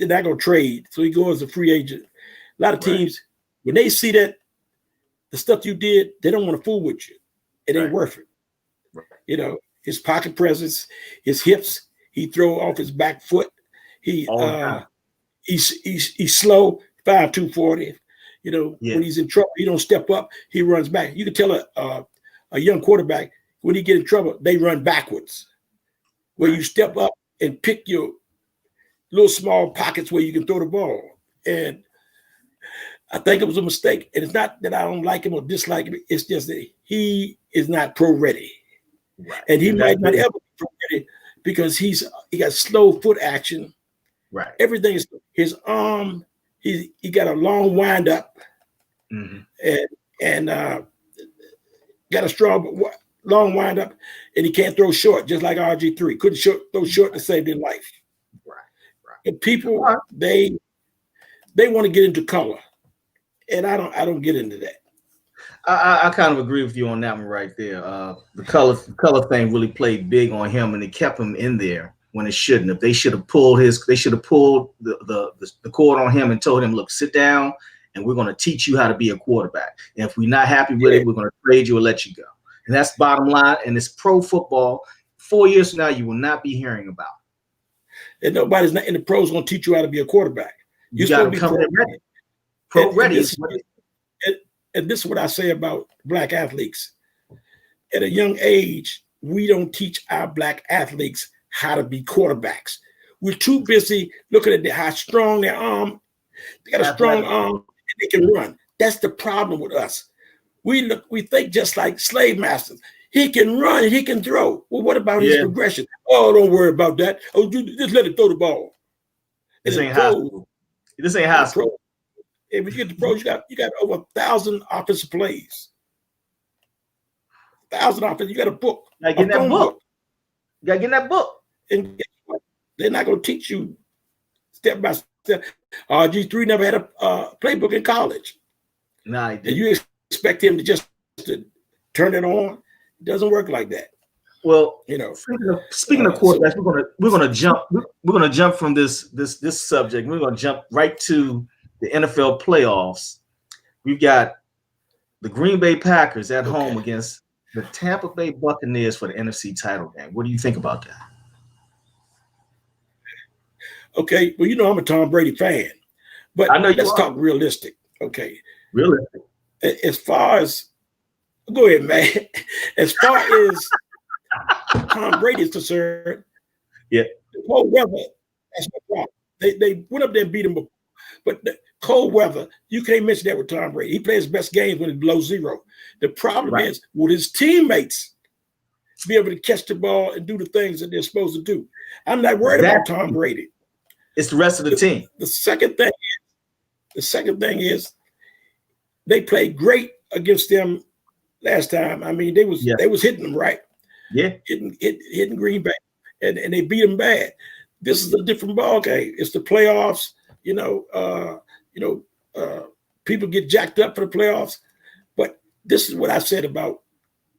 Speaker 3: not going to trade. So he goes as a free agent. A lot of teams, when they see that the stuff you did, they don't want to fool with you. It ain't worth it. Right. You know, his pocket presence, his hips, he throw off his back foot. He's slow, 5'2", 240. You know, when he's in trouble, he don't step up. He runs back. You can tell a young quarterback, when he get in trouble, they run backwards. Where you step up and pick your little small pockets where you can throw the ball. And I think it was a mistake. And it's not that I don't like him or dislike him. It's just that he is not pro ready. Right. And he might not ever be pro ready because he got slow foot action. Right. Everything is his arm. He got a long wind up, and got a strong long wind up, and he can't throw short, just like RG3. Couldn't throw short to save their life. Right. And people they want to get into color, and I don't get into that.
Speaker 2: I kind of agree with you on that one right there. The color thing really played big on him, and it kept him in there when it shouldn't. If they should have pulled the cord on him and told him, look, sit down and we're going to teach you how to be a quarterback. And if we're not happy with it, we're going to trade you or let you go. And that's the bottom line. And it's pro football. 4 years from now, you will not be hearing about it.
Speaker 3: And nobody's not in the pros going to teach you how to be a quarterback.
Speaker 2: You got to come in ready. Pro ready.
Speaker 3: And this is what I say about black athletes. At a young age, we don't teach our black athletes how to be quarterbacks. We're too busy looking at how strong their arm. They got a strong arm and they can run. That's the problem with us. We think just like slave masters. He can run and he can throw. Well, what about his progression? Oh, don't worry about that. Oh, just let it throw the ball.
Speaker 2: This ain't high school. This ain't high school.
Speaker 3: And when you get to pros, you got over 1,000 offensive plays. 1,000 offensive. You got a book.
Speaker 2: You gotta get that book. You gotta get that book.
Speaker 3: And they're not going to teach you step by step. RG3 never had a playbook in college.
Speaker 2: Nah, he didn't.
Speaker 3: And you expect him to turn it on? It doesn't work like that.
Speaker 2: Well,
Speaker 3: you know.
Speaker 2: Speaking of quarterbacks, we're gonna jump from this subject. We're gonna jump right to the NFL playoffs. We've got the Green Bay Packers at home against the Tampa Bay Buccaneers for the NFC title game. What do you think about that?
Speaker 3: Okay, well, you know I'm a Tom Brady fan, but
Speaker 2: I know
Speaker 3: let's talk realistic. Okay,
Speaker 2: realistic.
Speaker 3: As far as go ahead, man. As far as Tom Brady is concerned,
Speaker 2: the
Speaker 3: cold weather, that's no problem. They went up there and beat him, but the cold weather, you can't mention that with Tom Brady. He plays his best games when it's below zero. The problem is, will his teammates be able to catch the ball and do the things that they're supposed to do? I'm not worried about Tom Brady.
Speaker 2: It's the rest of the team.
Speaker 3: The second thing is they played great against them last time. I mean, they was hitting them right.
Speaker 2: Yeah.
Speaker 3: Hitting Green Bay. And they beat them bad. This is a different ball game. It's the playoffs. People get jacked up for the playoffs. But this is what I said about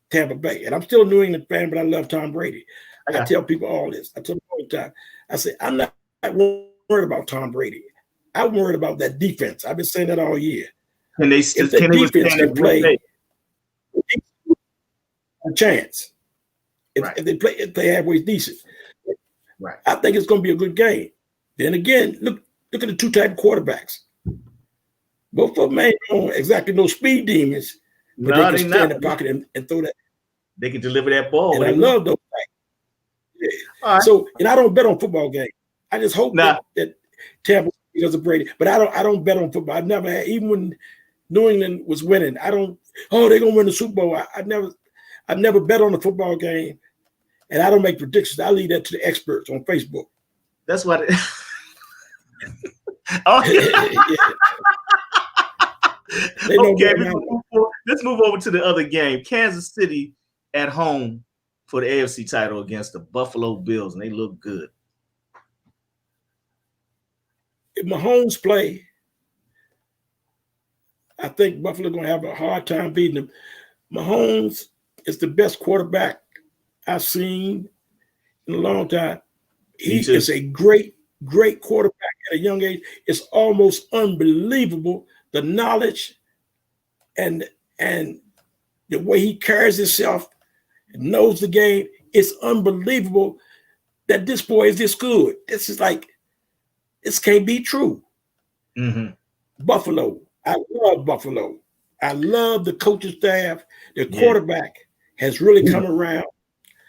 Speaker 3: Tampa Bay. And I'm still a New England fan, but I love Tom Brady. I tell people all this. I tell them all the time. I say, I'm not worried about Tom Brady. I'm worried about that defense. I've been saying that all year.
Speaker 2: And they
Speaker 3: if the defense can play a chance. If they halfway decent.
Speaker 2: Right.
Speaker 3: I think it's going to be a good game. Then again, look at the two type of quarterbacks. Both of them ain't exactly no speed demons, but they can stay in the pocket and throw that.
Speaker 2: They can deliver that ball.
Speaker 3: And I love those things. Yeah. Right. So, and I don't bet on football games. I just hope that Tampa because of Brady. But I don't bet on football. I never had, even when New England was winning. They're gonna win the Super Bowl. I never bet on the football game, and I don't make predictions. I leave that to the experts on Facebook.
Speaker 2: That's what. Okay, let's move over to the other game. Kansas City at home for the AFC title against the Buffalo Bills, and they look good.
Speaker 3: If Mahomes play, I think Buffalo going to have a hard time beating them. Mahomes is the best quarterback I've seen in a long time. He is a great quarterback at a young age. It's almost unbelievable the knowledge and the way he carries himself and knows the game. It's unbelievable that this boy is this good. This is like, this can't be true.
Speaker 2: Mm-hmm.
Speaker 3: Buffalo. I love Buffalo. I love the coaching staff. The quarterback has really come around.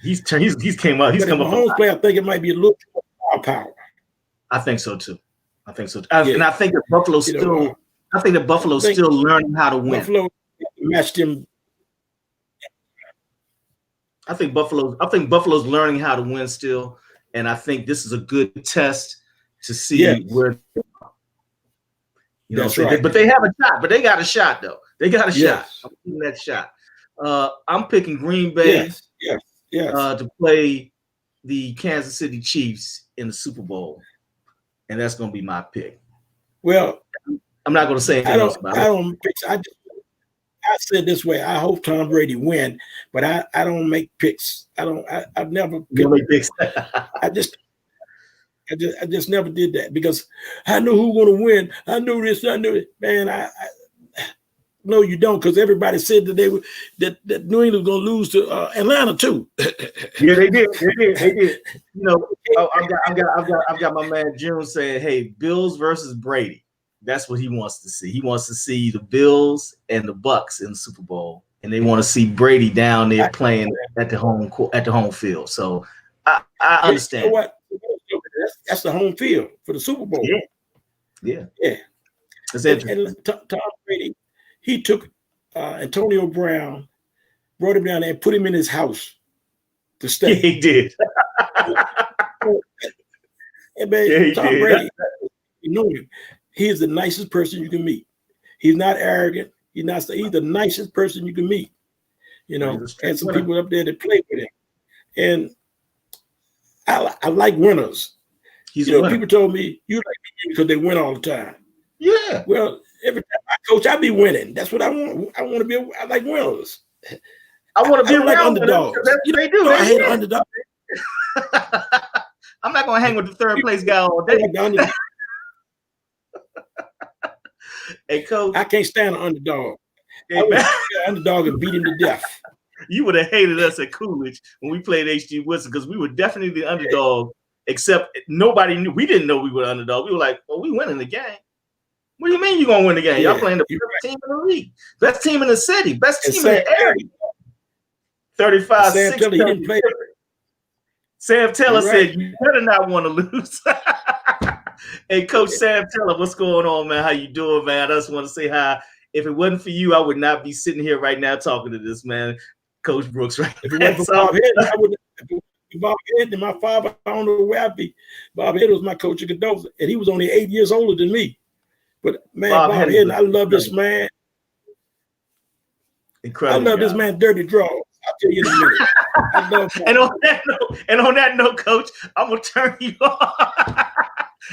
Speaker 2: He's came up. He's come up.
Speaker 3: Mahomes play, I think it might be a little more power.
Speaker 2: I think so too. And I think that Buffalo's still. I think that Buffalo's still learning how to win.
Speaker 3: Buffalo matched him.
Speaker 2: I think Buffalo's learning how to win still, and I think this is a good test to see where. That's right. But they have a shot. But they got a shot though. They got a shot. I'm giving that shot. I'm picking Green Bay. To play the Kansas City Chiefs in the Super Bowl, and that's going to be my pick.
Speaker 3: Well,
Speaker 2: I'm not going to say anything else about it.
Speaker 3: I said this way. I hope Tom Brady win, but I don't make picks. I've never
Speaker 2: make picks.
Speaker 3: I just never did that because I knew who was going to win. I knew this. I knew it. Man, no, you don't, because everybody said that that New England was going to lose to Atlanta too.
Speaker 2: Yeah, they did. You know, I've got my man June saying, "Hey, Bills versus Brady." That's what he wants to see. He wants to see the Bills and the Bucks in the Super Bowl, and they want to see Brady down there playing at the home field. So I understand.
Speaker 3: You know what? That's the home field for the Super Bowl.
Speaker 2: Yeah.
Speaker 3: That's interesting. And Tom Brady. He took Antonio Brown, brought him down there and put him in his house to stay.
Speaker 2: He did.
Speaker 3: And man, Tom Brady, you know him. He is the nicest person you can meet. He's not arrogant. He's the nicest person you can meet. You know, and some people up there that play with him. And I like winners. People told me you like me because they win all the time.
Speaker 2: Yeah.
Speaker 3: Well, every time I coach, I be winning. That's what I want. I want to be. I like winners.
Speaker 2: I want to be
Speaker 3: like underdogs.
Speaker 2: They do.
Speaker 3: I hate underdogs.
Speaker 2: I'm not gonna hang with the third place guy all day. Hey, coach,
Speaker 3: I can't stand an underdog. I was an underdog and beat him to death.
Speaker 2: You would have hated us at Coolidge when we played H.G. Wilson because we were definitely the underdog. Except nobody knew. We didn't know we were underdog. We were like, "Well, we winning the game." What do you mean you're going to win the game? Y'all playing the best team in the league. Best team in the city. Best team in the area. 35,
Speaker 3: Sam Taylor, he didn't play.
Speaker 2: Sam Taylor said, you better not want to lose. Hey, Coach Sam Taylor, what's going on, man? How you doing, man? I just want to say hi. If it wasn't for you, I would not be sitting here right now talking to this man, Coach Brooks. Right?
Speaker 3: If it wasn't for Bob Head, I wouldn't. Bob Head and my father, I don't know where I'd be. Bob Head was my coach at Godova, and he was only 8 years older than me. But man, Bob Head, I love this man.
Speaker 2: Incredible.
Speaker 3: I love this man, dirty draws. I'll tell you in a minute. I love
Speaker 2: and on that note, Coach, I'm gonna turn you on.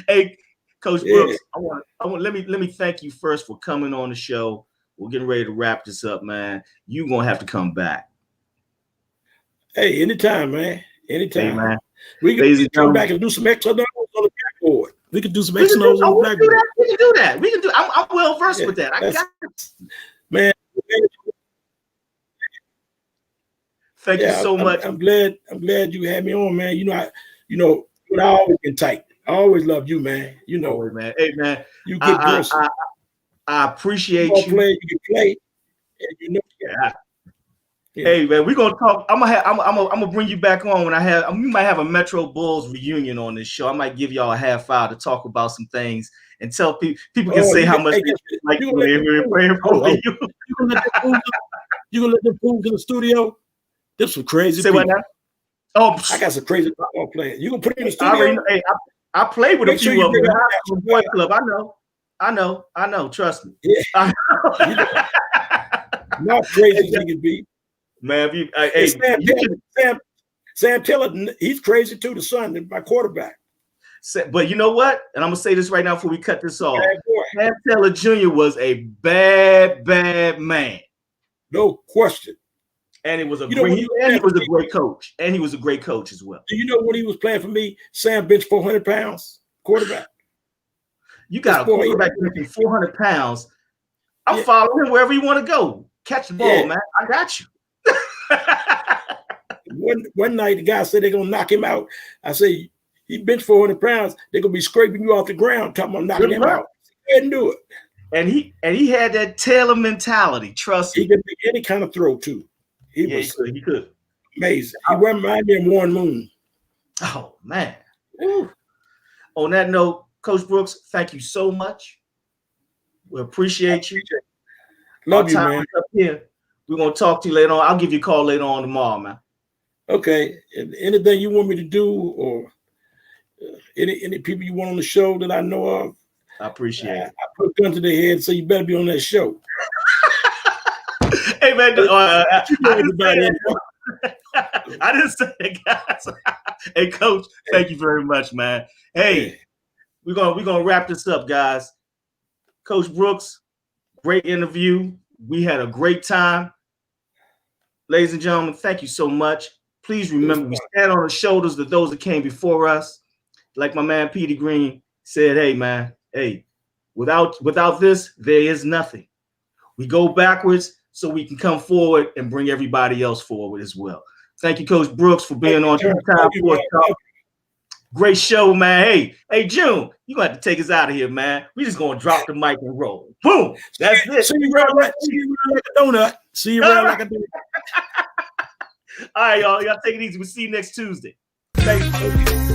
Speaker 2: Hey, Coach Brooks, I want let me thank you first for coming on the show. We're getting ready to wrap this up, man. You're gonna have to come back.
Speaker 3: Hey, anytime, man. Anytime.
Speaker 2: Hey, man.
Speaker 3: We can come back and do some extra notes on the backboard. We can do some extra notes on the backboard.
Speaker 2: We can do that. We can do. I'm well versed with that. I got it.
Speaker 3: Man.
Speaker 2: Thank you so much.
Speaker 3: I'm glad you had me on, man. I always been tight. I always loved you, man. You know,
Speaker 2: man. Hey, man.
Speaker 3: You good person.
Speaker 2: I appreciate you.
Speaker 3: You can play. And you know.
Speaker 2: Yeah. Hey, man, we're gonna talk. I'm gonna bring you back on when we might have a Metro Bulls reunion on this show. I might give y'all a half hour to talk about some things and tell people can say how much they like you playing for you.
Speaker 3: You gonna let them fools in the studio? There's some crazy
Speaker 2: say
Speaker 3: people.
Speaker 2: What now? Oh,
Speaker 3: I got some crazy football players. You gonna put them in the studio?
Speaker 2: I played with a few of them in high school boy club. I know. Trust me.
Speaker 3: Yeah. Not crazy as you can be.
Speaker 2: Man,
Speaker 3: Sam Taylor, he's crazy too. The son, my quarterback.
Speaker 2: But you know what? And I'm gonna say this right now before we cut this off. Sam Taylor Jr. was a bad man.
Speaker 3: No question.
Speaker 2: And it was a
Speaker 3: You know,
Speaker 2: great, and he was a
Speaker 3: me,
Speaker 2: great coach. And he was a great coach as well.
Speaker 3: Do you know when he was playing for me? Sam bench 400 pounds quarterback.
Speaker 2: You got a quarterback benching 400 pounds. I'm
Speaker 3: Yeah.
Speaker 2: following him wherever you want to go. Catch the ball, man. I got you.
Speaker 3: One night, the guy said they're gonna knock him out. I say he bench 400 pounds. They're gonna be scraping you off the ground, talking about knocking him out. Go ahead and do it.
Speaker 2: And he had that Taylor mentality. Trust me.
Speaker 3: He could make any kind of throw too. He could. Amazing. He reminded me of Warren Moon.
Speaker 2: Oh man. Woo. On that note, Coach Brooks, thank you so much. We appreciate you.
Speaker 3: Love you, man.
Speaker 2: Up here. We're gonna talk to you later on. I'll give you a call later on tomorrow, man.
Speaker 3: Okay. Anything you want me to do, or any people you want on the show that I know of,
Speaker 2: I appreciate it.
Speaker 3: I put a gun to their head, so you better be on that show.
Speaker 2: Hey man, I didn't say it, guys. Hey, Coach, thank you very much, man. Hey, we're gonna wrap this up, guys. Coach Brooks, great interview. We had a great time. Ladies and gentlemen, thank you so much. Please remember, we stand on the shoulders of those that came before us. Like my man Petey Green said, hey, man, hey, without this, there is nothing. We go backwards so we can come forward and bring everybody else forward as well. Thank you, Coach Brooks, for being on Time Sports Talk. Great show, man. Hey, June, you're going to have to take us out of here, man. We just going to drop the mic and roll. Boom. That's it.
Speaker 3: See you around like a donut. See you around like a donut.
Speaker 2: All right, y'all. Y'all take it easy. We'll see you next Tuesday. Thanks.